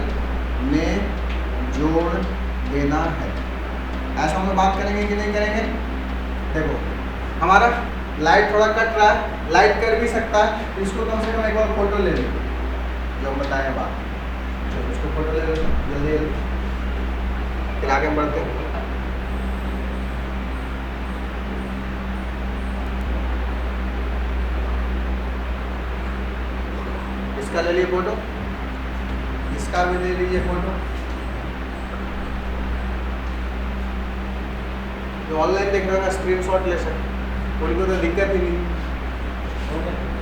में जोड़ देना है। ऐसा हम लोग बात करेंगे कि नहीं करेंगे। देखो हमारा लाइट थोड़ा कट रहा है, लाइट कर भी सकता है, तो इसको कम से कम एक बार फोटो ले लीजिए जो बताया बात, चलो इसको फोटो ले लो जल्दी जल्दी, फिर आगे बढ़ते हैं। इसका ले लीजिए फोटो, इसका भी ले लीजिए फोटो। जो ऑनलाइन देख रहे हो स्क्रीनशॉट ले सकते, कोई को तो दिक्कत ही नहीं।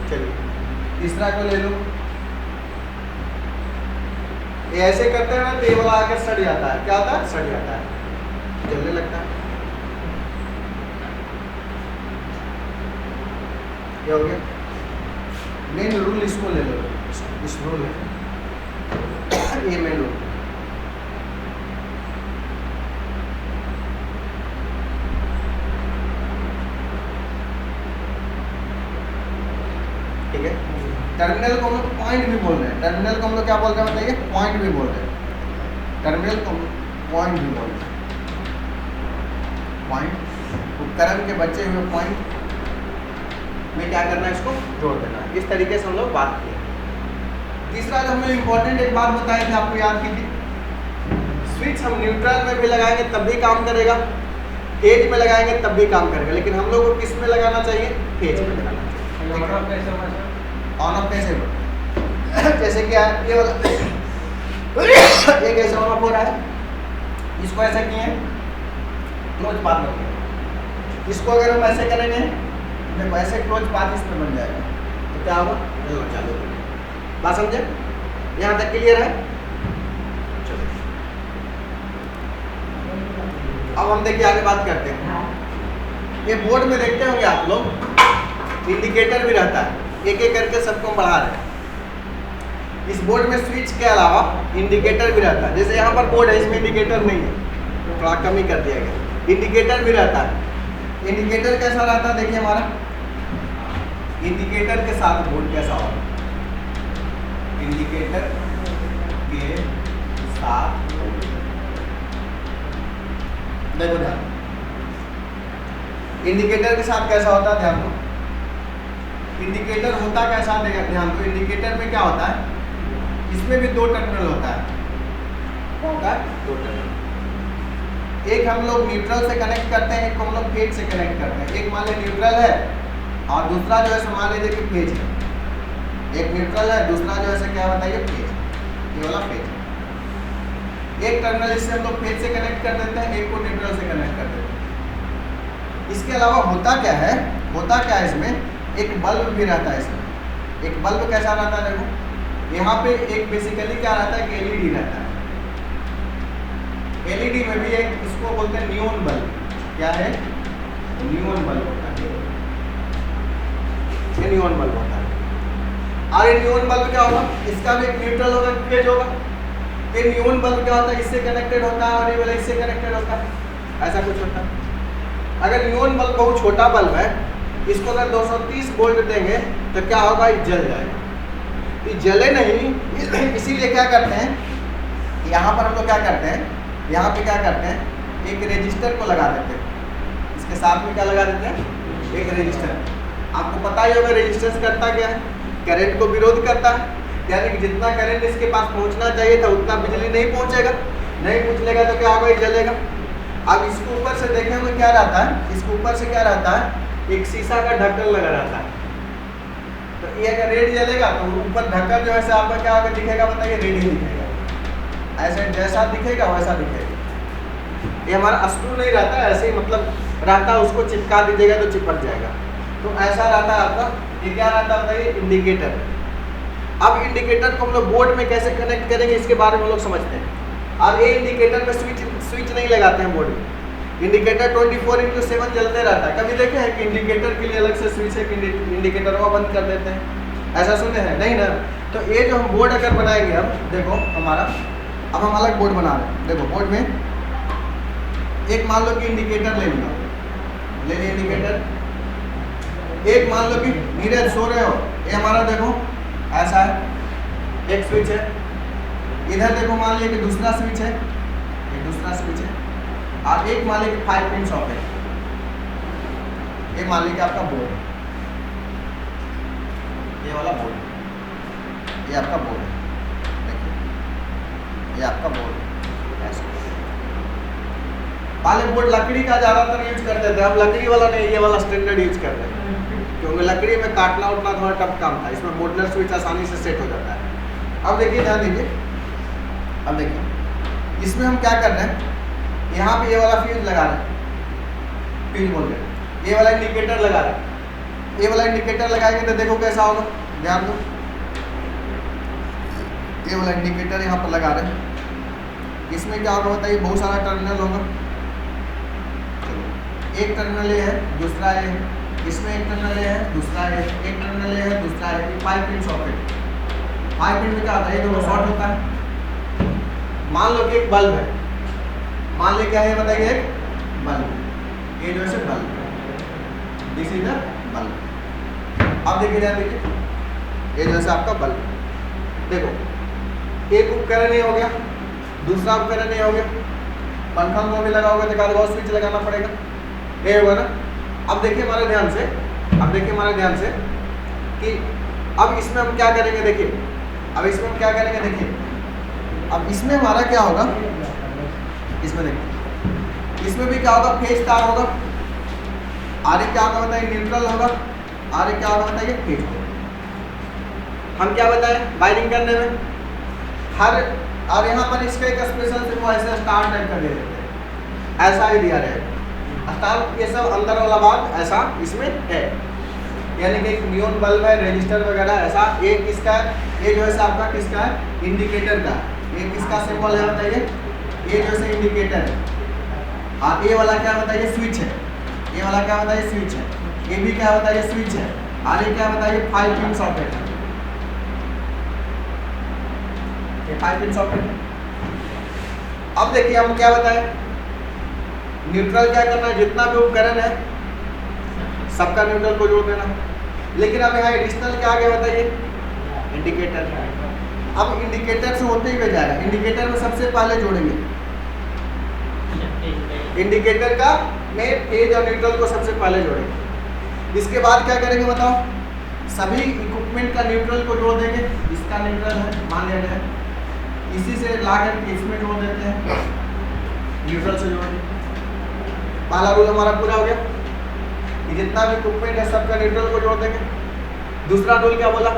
चलिए तीसरा को ले लो, ये ऐसे करते हैं ना तो ये वाला आकर सड़ जाता है, क्या होता है, सड़ जाता है, जलने लगता है। क्या हो गया, मेन रूल इसको ले लो, इस रूल है ये मेन रूल। टर्मिनल को हम लोग पॉइंट भी बोल रहे हैं, टर्मिनल को हम लोग क्या बोल रहे हैं बताइए, पॉइंट भी बोल रहे हैं, टर्मिनल को पॉइंट भी बोल रहे हैं, पॉइंट उपकरण के बचे हुए पॉइंट में क्या करना है, इसको जोड़ देना। इस तरीके से हम लोग बात किए। तीसरा जो हमें इम्पोर्टेंट एक बात बताए थे, आपको याद कीजिए, स्विच हम न्यूट्रल में भी लगाएंगे तब भी काम करेगा, फेज में लगाएंगे तब भी काम करेगा, लेकिन हम लोग को किस में लगाना चाहिए, फेज में लगाना चाहिए। ऑन ऑफ कैसे होगा, जैसे कि ये वाला एक ऐसे ऑन ऑफ हो रहा है, इसको ऐसा किए क्लोज पाथ रखिए, इसको अगर हम ऐसे करेंगे देखो ऐसे क्लोज पाथ इसमें बन जाएगा, तो क्या होगा, चालू बात समझे, यहाँ तक क्लियर है। चलो अब हम देखिए आगे बात करते हैं। ये बोर्ड में देखते होंगे आप लोग, इंडिकेटर भी रहता है, एक एक करके सबको बढ़ा रहे हैं। इस बोर्ड में स्विच के अलावा इंडिकेटर भी रहता है, जैसे यहाँ पर बोर्ड है, इसमें इंडिकेटर नहीं है, थोड़ा कम ही कर दिया गया, इंडिकेटर भी रहता है। इंडिकेटर कैसा रहता है, देखिए हमारा इंडिकेटर के साथ बोर्ड कैसा होगा, इंडिकेटर के साथ देखो ध्यान, इंडिकेटर के साथ कैसा होता है, ध्यान दो, इंडिकेटर होता कैसा, ध्यान दो, इंडिकेटर में क्या होता है, इसमें भी दो टर्मिनल होता है, क्या होता है, दो टर्मिनल, एक हम लोग न्यूट्रल से कनेक्ट करते हैं, एक को हम लोग फेज से कनेक्ट करते हैं। एक मान लीजिए न्यूट्रल है और दूसरा जो है मान लीजिए कि फेज है, एक न्यूट्रल है, दूसरा जो है क्या बताइए, फेज, ये वाला फेज। एक टर्मिनल इससे हम लोग फेज से कनेक्ट कर देते हैं, एक को न्यूट्रल से कनेक्ट कर देते हैं। इसके अलावा होता क्या है, इसमें एक बल्ब भी रहता है, इसमें एक बल्ब कैसा रहता है, देखो यहाँ पे एक बेसिकली क्या रहता है कि एलईडी रहता है, एलईडी में भी एक इसको बोलते हैं नियॉन बल्ब, क्या है, नियॉन बल्ब होता है, ये नियॉन बल्ब होता है। और ये नियॉन बल्ब क्या होगा, इसका भी एक न्यूट्रल होगा, फेज होगा। ये नियॉन बल्ब क्या होता है, इससे कनेक्टेड होता है और ये वाला इससे कनेक्टेड होता है, ऐसा कुछ होता है। अगर नियॉन बल्ब बहुत छोटा बल्ब है, इसको अगर 230 वोल्ट देंगे तो क्या होगा, ये जल जाएगा, ये जले नहीं, इसीलिए क्या करते हैं, यहाँ पर हम लोग क्या करते हैं, यहाँ पे क्या करते हैं, एक रेजिस्टर को लगा देते हैं, इसके साथ में क्या लगा देते हैं, एक रेजिस्टर। आपको पता ही होगा रेजिस्टेंस करता क्या है, करंट को विरोध करता है, यानी कि जितना करंट इसके पास पहुंचना चाहिए था उतना बिजली नहीं पहुंचेगा, नहीं पहुंचेगा तो क्या होगा, ये जलेगा। अब इसके ऊपर से देखेंगे क्या रहता है, इसके ऊपर से क्या रहता है, एक शीशा का ढक्कन लगा रहता है, तो ये अगर रेड जलेगा तो ऊपर ढक्कन जो है आपका क्या होगा, दिखेगा बताइए, रेड ही दिखेगा, ऐसे जैसा दिखेगा वैसा दिखेगा। ये हमारा स्क्रू नहीं रहता, ऐसे ही मतलब रहता है, उसको चिपका दीजिएगा तो चिपक जाएगा, तो ऐसा रहता है आपका। ये क्या रहता है बताइए, इंडिकेटर। अब इंडिकेटर को हम लोग बोर्ड में कैसे कनेक्ट करेंगे इसके बारे में हम लोग समझते हैं। अब ये इंडिकेटर में स्विच नहीं लगाते हैं बोर्ड में, इंडिकेटर 24/7 जलते रहता है। कभी देखे हैं कि इंडिकेटर के लिए अलग से स्विच है कि इंडिकेटर को बंद कर देते हैं, ऐसा सुने हैं, नहीं ना। तो ये जो हम बोर्ड अगर बनाएंगे, अब देखो हमारा, अब हम अलग बोर्ड बना रहे हैं, देखो बोर्ड में एक मान लो कि इंडिकेटर ले लिया, ले लिया इंडिकेटर, एक मान लो कि नीरज सो रहे हो, ये हमारा देखो ऐसा है, एक स्विच है, इधर देखो मान लिया कि दूसरा स्विच है, एक दूसरा स्विच है, और एक मान लिया कि 5 पिन सॉकेट, ये मान लिया कि आपका बोर्ड, ये वाला बोर्ड, ये आपका बोर्ड है, देखिए ये आपका बोर्ड है, ऐसा। पहले बोर्ड लकड़ी का ज़्यादातर यूज करते थे, अब लकड़ी वाला नहीं, ये वाला स्टैंडर्ड यूज करते हैं, क्योंकि लकड़ी में काटना उठना थोड़ा टफ काम था, इसमें मॉड्यूलर स्विच आसानी से सेट हो जाता है। अब देखिए ध्यान दीजिए, अब देखिए इसमें हम क्या कर रहे हैं, यहाँ पे ये वाला फ्यूज लगा रहे हैं, फ्यूज बोल रहे हैं, ये वाला इंडिकेटर लगा रहे हैं, ये वाला इंडिकेटर लगाएंगे तो देखो कैसा होगा, ध्यान दो, ये वाला इंडिकेटर यहाँ पर लगा रहे हैं, इसमें क्या होगा बताइए, बहुत सारा टर्मिनल होगा, एक टर्मिनल ये है, दूसरा ये है, इसमें एक टर्मिनल ये है, दूसरा ये, एक टर्मिनल ये है, दूसरा ये, 5 पिन सॉकेट। 5 पिन में क्या होता है, ये दोनों शॉर्ट होता है। मान लो कि एक बल्ब है, मान ले क्या है बताइए, एक बल्ब, ये जो है bulb, this is the bulb. अब देखिए ध्यान दीजिए, ये जो है आपका बल्ब। देखो एक उपकरण ये हो गया, दूसरा उपकरण ये हो गया, पंखा को भी लगा होगा तो एक और स्विच लगाना पड़ेगा, ये होगा ना। अब देखिए हमारे ध्यान से, अब देखिए हमारे ध्यान से कि अब इसमें हम क्या करेंगे, देखिए अब इसमें हम क्या करेंगे, देखिए अब इसमें हमारा क्या होगा, इसमें देखिए इसमें भी क्या होगा, फेज तार होगा, आरे क्या होगा बताइए, न्यूट्रल होगा, आरे क्या होगा बताइए, फेज होगा। हम क्या बताएं वायरिंग करने में हर, और यहाँ पर इसका एक स्पेशल से वो ऐसा स्टार टाइप का दे देते हैं, ऐसा ही दिया रहेगा स्टार, ये सब अंदर वाला बात ऐसा इसमें है, यानी कि एक नियॉन बल्ब है, रजिस्टर वगैरह ऐसा। ये किसका है, ये जो है आपका किसका है, इंडिकेटर का। ये किसका सिंबल है बताइए, ये जो है इंडिकेटर है। और ये वाला क्या बताइए, स्विच है, ये वाला क्या बताइए, स्विच है, ये भी क्या बताइए, स्विच है। और ये क्या बताइए, 5 पिन सॉकेट है, ये 5 पिन सॉकेट है। अब देखिए हम क्या बताएं, न्यूट्रल क्या करना है, जितना भी उपकरण है सबका न्यूट्रल को जोड़ देना। लेकिन अब यहाँ एडिशनल क्या आ गया बताइए, इंडिकेटर। अब इंडिकेटर से होते ही जाएगा, इंडिकेटर में सबसे पहले जोड़ेंगे, इंडिकेटर का में फेज और न्यूट्रल को सबसे पहले जोड़ेंगे। इसके बाद क्या करेंगे बताओ, सभी इक्विपमेंट का न्यूट्रल को जोड़ देंगे। इसका न्यूट्रल है मान लिया जाए, इसी से ला करके इसमें जोड़ देते हैं, न्यूट्रल से जोड़ेंगे। पहला रूल हमारा पूरा हो गया कि जितना भी इक्विपमेंट है सबका न्यूट्रल को जोड़ देंगे। दूसरा रूल क्या बोला,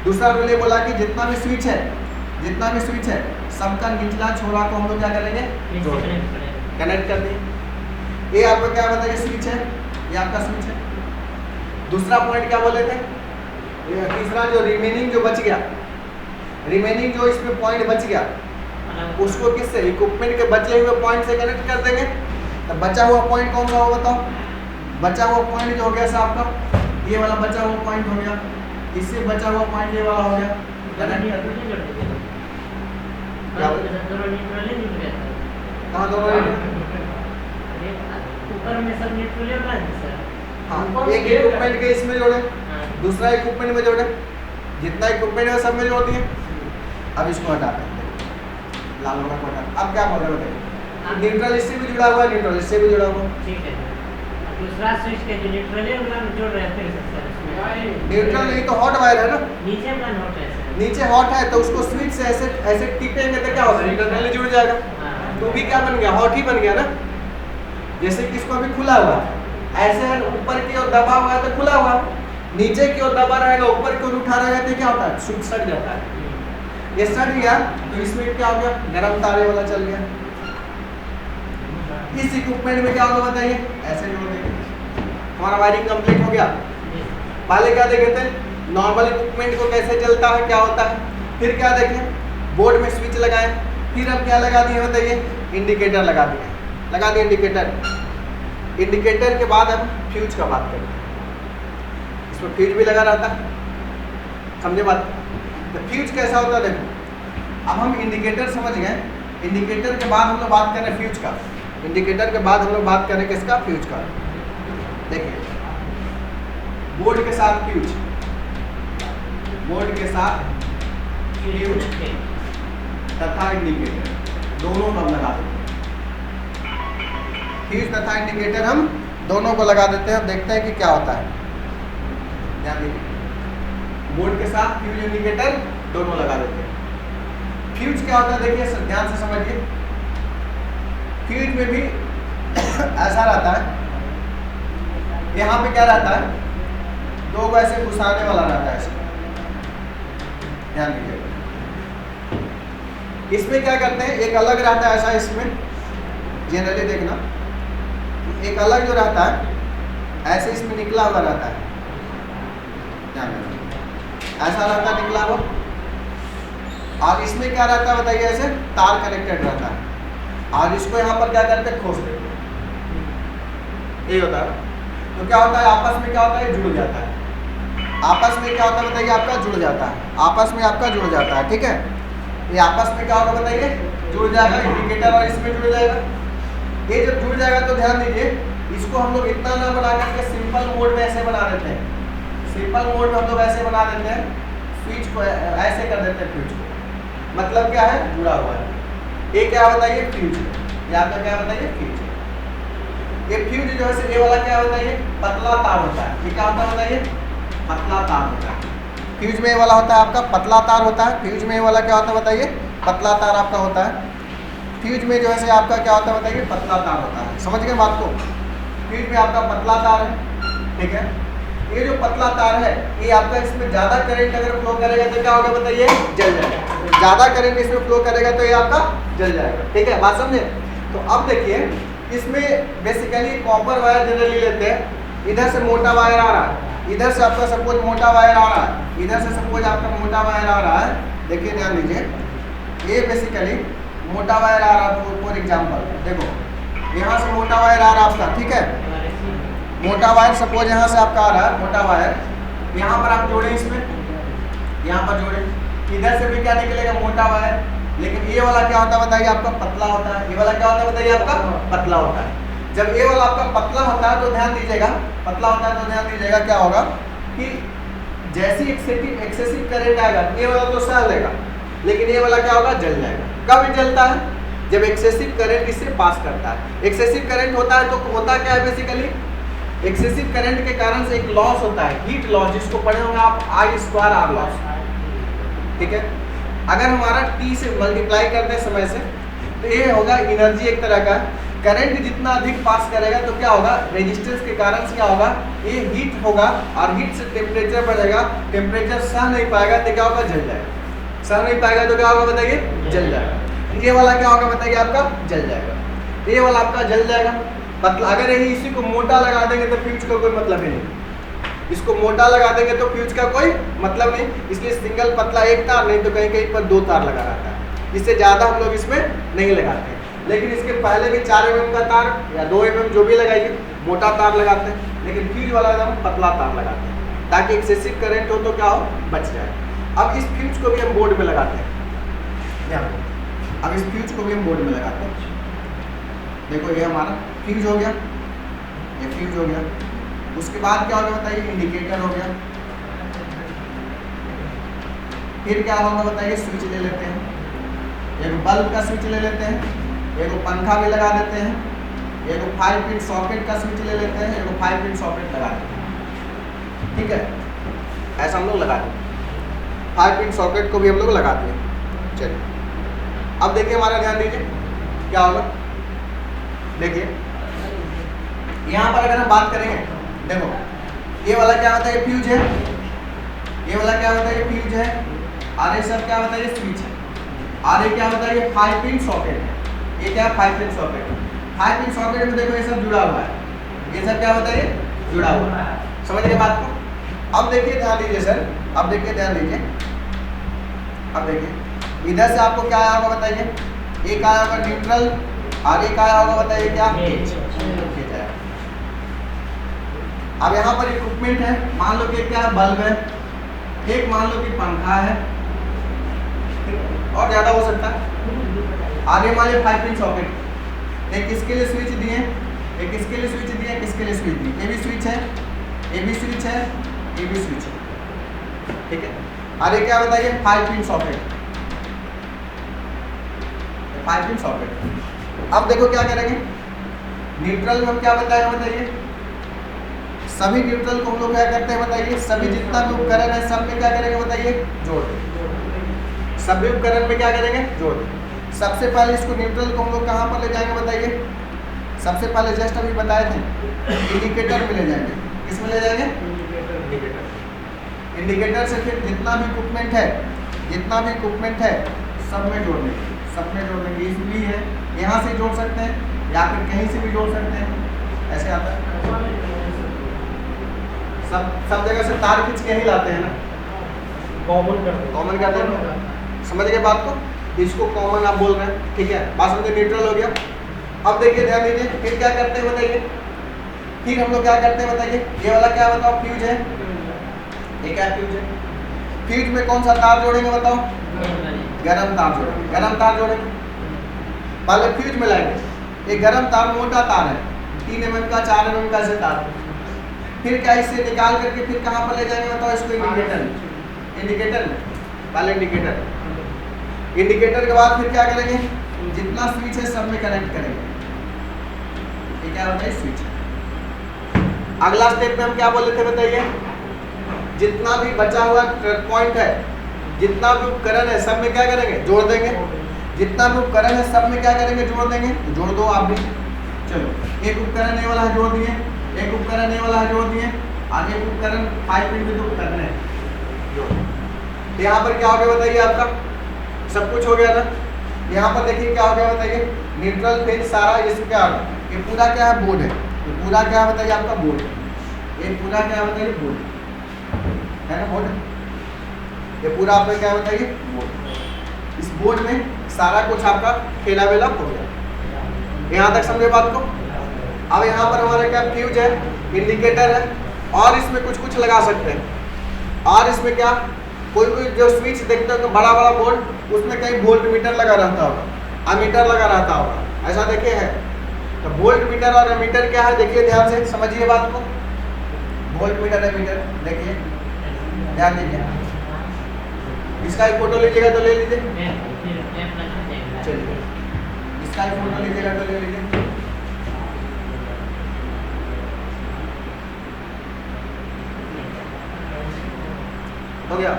दूसरा रूल ये बोला कि जितना भी स्विच है, जितना भी स्विच है सबका निचला छोरा को हम लोग क्या करेंगे, कनेक्ट कर देंगे। ये आपका क्या बताइए, स्विच है, ये आपका स्विच है। दूसरा पॉइंट क्या बोले थे, तीसरा जो रिमेनिंग जो बच गया, रिमेनिंग जो इसमें पॉइंट बच गया उसको किससे, इक्विपमेंट के बचे हुए पॉइंट से कनेक्ट कर देंगे। तो बचा हुआ पॉइंट कौन सा हो बताओ, बचा हुआ पॉइंट जो हो गया साहब का, ये वाला बचा हुआ पॉइंट हो गया, इससे बचा हुआ पॉइंट ये वाला हो गया, कनेक्ट कर देंगे। कहाँ दोनों ऊपर में सब न्यूट्रल है सर। हाँ, एक इक्विपमेंट के इसमें जोड़े, दूसरा इक्विपमेंट में जोड़े, जितना इक्विपमेंट है सब में जोड़ दिए। अब इसको हटा देंगे, लाल वाला को हटा। अब क्या बोल रहे बताइए, न्यूट्रल इससे भी जुड़ा हुआ है, न्यूट्रल इससे भी जुड़ा हुआ है, ठीक है। दूसरा स्विच के जो न्यूट्रल है उनका जोड़ रहे हैं फिर सर, न्यूट्रल नहीं तो हॉट वायर है ना, नीचे का नोट है सर, नीचे हॉट है तो उसको स्विच से ऐसे ऐसे टिपेंगे तो क्या होगा, न्यूट्रल जुड़ जाएगा। तो भी क्या बन गया, हॉट ही बन गया ना। जैसे कि इसको अभी खुला हुआ है, ऐसे ऊपर की ओर दबा हुआ है तो खुला हुआ, नीचे की ओर दबा रहेगा, ऊपर की ओर उठा रहेगा तो क्या होता है, स्विच सट जाता है। ये सट गया तो इसमें क्या हो गया, गरम तारे वाला चल गया। इस इक्विपमेंट में क्या होगा बताइए, ऐसे जोड़ देंगे, हमारा वायरिंग कंप्लीट हो गया। पहले क्या देखे थे, नॉर्मल इक्विपमेंट को कैसे चलता है, क्या होता है, फिर क्या देखें, बोर्ड में स्विच लगाए, फिर अब क्या लगा दिए बताइए, इंडिकेटर लगा दिए, लगा दिए इंडिकेटर। इंडिकेटर के बाद हम फ्यूज का बात करें, इसमें फ्यूज भी लगा रहता है, समझे बात। तो फ्यूज कैसा होता है देखो, अब हम इंडिकेटर समझ गए, इंडिकेटर के बाद हम लोग बात करें फ्यूज का, इंडिकेटर के बाद हम लोग बात करें किसका, फ्यूज का। देखिए बोर्ड के साथ फ्यूज, बोर्ड के साथ फ्यूज तथा इंडिकेटर दोनों हम लगा देते हैं, फ्यूज तथा इंडिकेटर हम दोनों को लगा देते हैं। अब देखते हैं कि क्या होता है, ध्यान दीजिए, बोर्ड के साथ फ्यूज इंडिकेटर दोनों लगा देते हैं। फ्यूज क्या होता है देखिए सर, ध्यान से समझिए, फ्यूज में भी ऐसा रहता है, यहाँ पे क्या रहता है, दो ऐसे घुसाने वाला रहता है ऐसे, ध्यान दीजिए। इसमें क्या करते हैं, एक अलग रहता है ऐसा, इसमें जनरली देखना एक अलग जो रहता है ऐसे इसमें निकला हुआ रहता है, ध्यान देना, ऐसा रहता है निकला हुआ। और इसमें क्या रहता है बताइए, ऐसे तार कनेक्टेड रहता है, और इसको यहाँ पर क्या करते हैं, खोस देते हैं, ये होता है। तो क्या होता है, आपस में क्या होता है, जुड़ जाता है, आपस में क्या होता है बताइए, आपका जुड़ जाता है, आपस में आपका जुड़ जाता है, ठीक है। ये आपस में क्या होगा बताइए, जुड़ जाएगा, इंडिकेटर और इसमें जुड़ जाएगा। ये जब जुड़ जाएगा तो ध्यान दीजिए, इसको हम लोग इतना ना बना करके सिंपल मोड में ऐसे बना देते हैं, सिंपल मोड में हम लोग ऐसे बना देते हैं, स्विच को ऐसे कर देते हैं फ्यूज को, मतलब क्या है, जुड़ा हुआ है। ये क्या बताइए, फ्यूज है। ये आपका क्या बताइए, फ्यूज है। ये फ्यूज जो है ये वाला क्या होता है, ये पतला तार होता है। ये क्या होता है बताइए, पतला तार होता है। फ्यूज में ये वाला होता है आपका पतला तार होता है। फ्यूज में ये वाला क्या होता है बताइए, पतला तार आपका होता है। फ्यूज में जो है आपका क्या होता है बताइए, पतला तार होता है। समझ गए बात को, फ्यूज में आपका पतला तार है, ठीक है। ये जो पतला तार है ये आपका, इसमें ज़्यादा करंट अगर फ्लो करेगा तो क्या होगा बताइए, जल जाएगा। ज़्यादा करंट इसमें फ्लो करेगा तो ये आपका जल जाएगा, ठीक है, बात समझे। तो अब देखिए इसमें बेसिकली कॉपर वायर जनरली लेते हैं। इधर से मोटा वायर आ रहा है, इधर से आपका सपोज मोटा वायर आ रहा है, इधर से सपोज आपका मोटा वायर आ रहा है। देखिए ध्यान दीजिए, ये बेसिकली मोटा वायर आ रहा है। फॉर एग्जाम्पल देखो, यहाँ से मोटा वायर आ रहा है आपका, ठीक है। मोटा वायर सपोज यहाँ से आपका आ रहा है मोटा वायर, यहाँ पर आप जोड़े, इसमें यहाँ पर जोड़े, इधर से भी क्या निकलेगा, मोटा वायर। लेकिन ये वाला क्या होता है बताइए, आपका पतला होता है। ये वाला क्या होता है बताइए, आपका पतला होता है। जब ये वाला आपका पतला होता है तो ध्यान दीजिएगा, पतला होता है तो ध्यान दीजिएगा क्या होगा कि जैसी एक्सेसिव करंट आएगा ये वाला तो सह लेगा, लेकिन ये वाला क्या होगा, जल जाएगा। कब जलता है, जब एक्सेसिव करंट इससे पास करता है। एक्सेसिव करंट होता है तो होता क्या है बेसिकली, एक्सेसिव करंट के कारण से एक लॉस होता है, हीट लॉस, जिसको पढ़े होंगे आप I2R लॉस, ठीक है। अगर हमारा T से मल्टीप्लाई करते हैं समय से तो ये होगा एनर्जी एक तरह का। करंट जितना अधिक पास करेगा तो क्या होगा, रेजिस्टेंस के कारण से क्या होगा, ये हीट होगा और हीट से टेम्परेचर बढ़ेगा। टेम्परेचर सह नहीं पाएगा तो क्या होगा, जल जाएगा। सह नहीं पाएगा तो क्या होगा बताइए, जल जाएगा। ये वाला क्या होगा बताइए, आपका जल जाएगा। ये वाला आपका जल जाएगा। मतलब अगर यही इसी को मोटा लगा देंगे तो फ्यूज का कोई मतलब ही नहीं, इसको मोटा लगा देंगे तो फ्यूज का कोई मतलब नहीं। इसलिए सिंगल पतला एक तार, नहीं तो कहीं कहीं पर 2 तार लगा रहता है। इससे ज़्यादा हम लोग इसमें नहीं लगाते, लेकिन इसके पहले भी 4 mm का तार या 2 mm जो भी लगाइए, मोटा तार लगाते हैं। लेकिन फ्यूज वाला एकदम पतला तार लगाते हैं ताकि एक्सेसिव करंट हो तो क्या हो, बच जाए। अब इस फ्यूज को भी हम बोर्ड में लगाते हैं, अब इस फ्यूज को भी हम बोर्ड में लगाते हैं। देखो ये हमारा फ्यूज हो गया, ये फ्यूज हो गया। उसके बाद क्या होगा बताइए, इंडिकेटर हो गया। फिर क्या होगा बताइए, स्विच ले लेते हैं, एक बल्ब का स्विच ले लेते हैं, एक पंखा भी लगा देते हैं, एक 5 पिन सॉकेट का स्विच ले लेते हैं, एक 5 पिन सॉकेट लगा देते हैं, ठीक है। ऐसा हम लोग लगा देते हैं, 5 पिन सॉकेट को भी हम लोग लगा दिए। चलिए अब देखिए हमारा, ध्यान दीजिए क्या होगा। देखिए यहाँ पर अगर हम बात करेंगे, देखो ये वाला क्या होता है, ये फ्यूज है। ये वाला क्या होता है, ये फ्यूज है। और ये सब क्या होता है, ये स्विच है। और ये क्या होता है, ये 5 पिन सॉकेट है। ये क्या है, 5 पिन सॉकेट। 5 पिन सॉकेट में देखो ये सब जुड़ा हुआ है, ये सब क्या होता है, ये जुड़ा हुआ है। समझ गए बात को। अब देखिए ध्यान दीजिए सर, अब देखिए ध्यान दीजिए, अब देखिए इधर से आपको क्या आया होगा बताइए, एक आया होगा न्यूट्रल और एक आया होगा बताइए क्या, अब यहाँ पर इक्विपमेंट है। मान लो कि क्या है, बल्ब है, एक मान लो कि पंखा है, और ज़्यादा हो सकता है। आगे मान लो 5 पिन सॉकेट, एक इसके लिए स्विच दिए, एक इसके लिए स्विच दिए, एक इसके लिए स्विच दिए। ये भी स्विच है, ये भी स्विच है, ये भी स्विच है, ठीक है। आगे क्या बताइए, 5 पिन सॉकेट, 5 पिन सॉकेट। अब देखो क्या करेंगे, न्यूट्रल में हम क्या बताइए, सभी न्यूट्रल को हम लोग क्या करते हैं बताइए, सभी जितना भी उपकरण है सब में क्या करेंगे बताइए, जोड़ देंगे। सभी उपकरण में क्या करेंगे, जोड़ देंगे। सबसे पहले इसको न्यूट्रल को हम लोग कहाँ पर ले जाएंगे बताइए, सबसे पहले जस्ट अभी बताए थे इंडिकेटर में ले जाएंगे। किस में ले जाएंगे, इंडिकेटर से फिर जितना भी इक्विपमेंट है, जितना भी इक्विपमेंट है सब में जोड़ देंगे, सब में जोड़ देंगे। इसलिए है यहाँ से जोड़ सकते हैं या फिर कहीं से भी जोड़ सकते हैं, ऐसे आता है। सब जगह से तार खींच के ही लाते हैं ना, कॉमन करते हैं। समझ गए बात को, इसको कॉमन आप बोल रहे हैं, ठीक है। बात समझे, न्यूट्रल हो गया। अब देखिए ध्यान दीजिए, फिर क्या करते हैं बताइए, फिर हम लोग क्या करते हैं बताइए, ये वाला क्या बताओ, फ्यूज है। ये क्या फ्यूज है, फ्यूज में कौन सा तार जोड़ेंगे बताओ, गरम तार जोड़ेंगे, गरम तार जोड़ेंगे। पहले फ्यूज में लाएंगे, ये गरम तार मोटा तार है, 3 mm का 4 mm का ऐसे तार, फिर क्या इससे निकाल करके फिर कहाँ पर ले जाएंगे बताओ इसको, इंडिकेटर, इंडिकेटर पहले इंडिकेटर, इंडिकेटर के बाद फिर क्या करेंगे, जितना स्विच है सब में कनेक्ट करेंगे। ये क्या होता है, स्विच। अगला स्टेप में हम क्या बोले थे बताइए, जितना भी बचा हुआ पॉइंट है, जितना भी उपकरण है सब में क्या करेंगे, जोड़ देंगे। जितना भी उपकरण है सब में क्या करेंगे, जोड़ देंगे। तो जोड़ दो आप भी। चलो, एक उपकरण ये वाला जोड़ दिए, एक उपकरण ये वाला जोड़ दिए, और एक उपकरण 5 पिन में 2 उपकरण है जोड़। तो यहाँ पर क्या हो गया बताइए, आपका सब कुछ हो गया ना। यहाँ पर देखिए क्या हो गया बताइए, न्यूट्रल फेज सारा इसमें क्या होगा, ये पूरा क्या है, बोर्ड है। ये पूरा क्या है बताइए, आपका बोर्ड। ये पूरा क्या है बताइए, बोर्ड है ना, बोर्ड। ये पूरा आपका क्या है बताइए, बोर्ड। इस बोर्ड में सारा कुछ आपका खेला वेला हो गया। यहाँ तक समझे बात को। अब यहाँ पर हमारा क्या फ्यूज है, इंडिकेटर है, और इसमें कुछ कुछ लगा सकते हैं। और इसमें क्या, कोई कोई जो स्विच देखते हो तो बड़ा बड़ा बोर्ड, उसमें कहीं वोल्ट मीटर लगा रहता होगा, अमीटर लगा रहता होगा, ऐसा देखिए है। तो वोल्ट मीटर और अमीटर क्या है, देखिए ध्यान से समझिए बात को। वोल्ट मीटर अमीटर देखिए, ध्यान दीजिए। इसका एक फोटो लीजिएगा तो ले लीजिए, चलिए इसका एक फोटो लीजिएगा तो ले लीजिए। हो गया।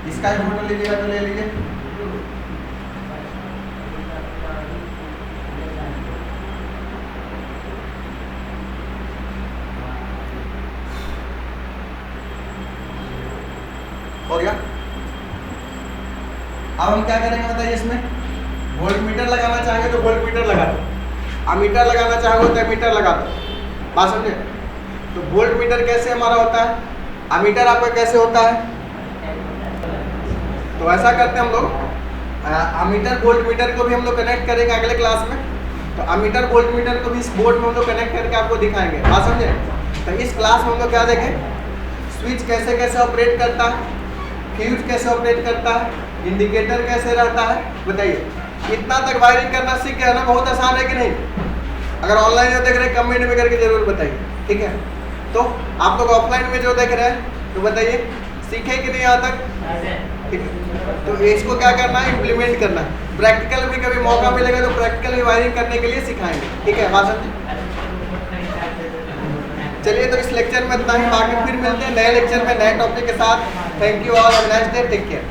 इसका एक फोटो लीजिएगा तो ले लीजिए। हो गया। अब हम क्या करेंगे बताइए, इसमें वोल्ट मीटर लगाना चाहेंगे तो वोल्ट मीटर लगा दो, अमीटर लगाना चाहोगे तो अमीटर लगा दो। बात समझे। तो वोल्ट मीटर कैसे हमारा होता है, अमीटर आपका कैसे होता है, तो ऐसा करते हैं हम लोग, अमीटर वोल्ट मीटर को भी हम लोग कनेक्ट करेंगे अगले क्लास में। तो अमीटर वोल्ट मीटर को भी इस बोर्ड में हम लोग कनेक्ट करके आपको दिखाएंगे। बात समझे। तो इस क्लास में हम लोग क्या देखें, स्विच कैसे कैसे ऑपरेट करता है, फ्यूज कैसे ऑपरेट करता है, इंडिकेटर कैसे रहता है, बताइए। इतना तक वायरिंग करना सीख गया ना, बहुत आसान है कि नहीं। अगर ऑनलाइन जो देख रहे हैं कमेंट में करके जरूर बताइए, ठीक है। तो आप लोग ऑफलाइन में जो देख रहे हैं तो बताइए सीखे कि नहीं यहाँ तक, ठीक है। तो इसको क्या करना है, इम्प्लीमेंट करना है। प्रैक्टिकल भी कभी मौका मिलेगा तो प्रैक्टिकल भी वायरिंग करने के लिए सिखाएंगे, ठीक है। बात समझे। चलिए तो इस लेक्चर में इतना ही, बाकी फिर मिलते हैं नए लेक्चर में नए टॉपिक के साथ। Thank you all, have a nice day, take care.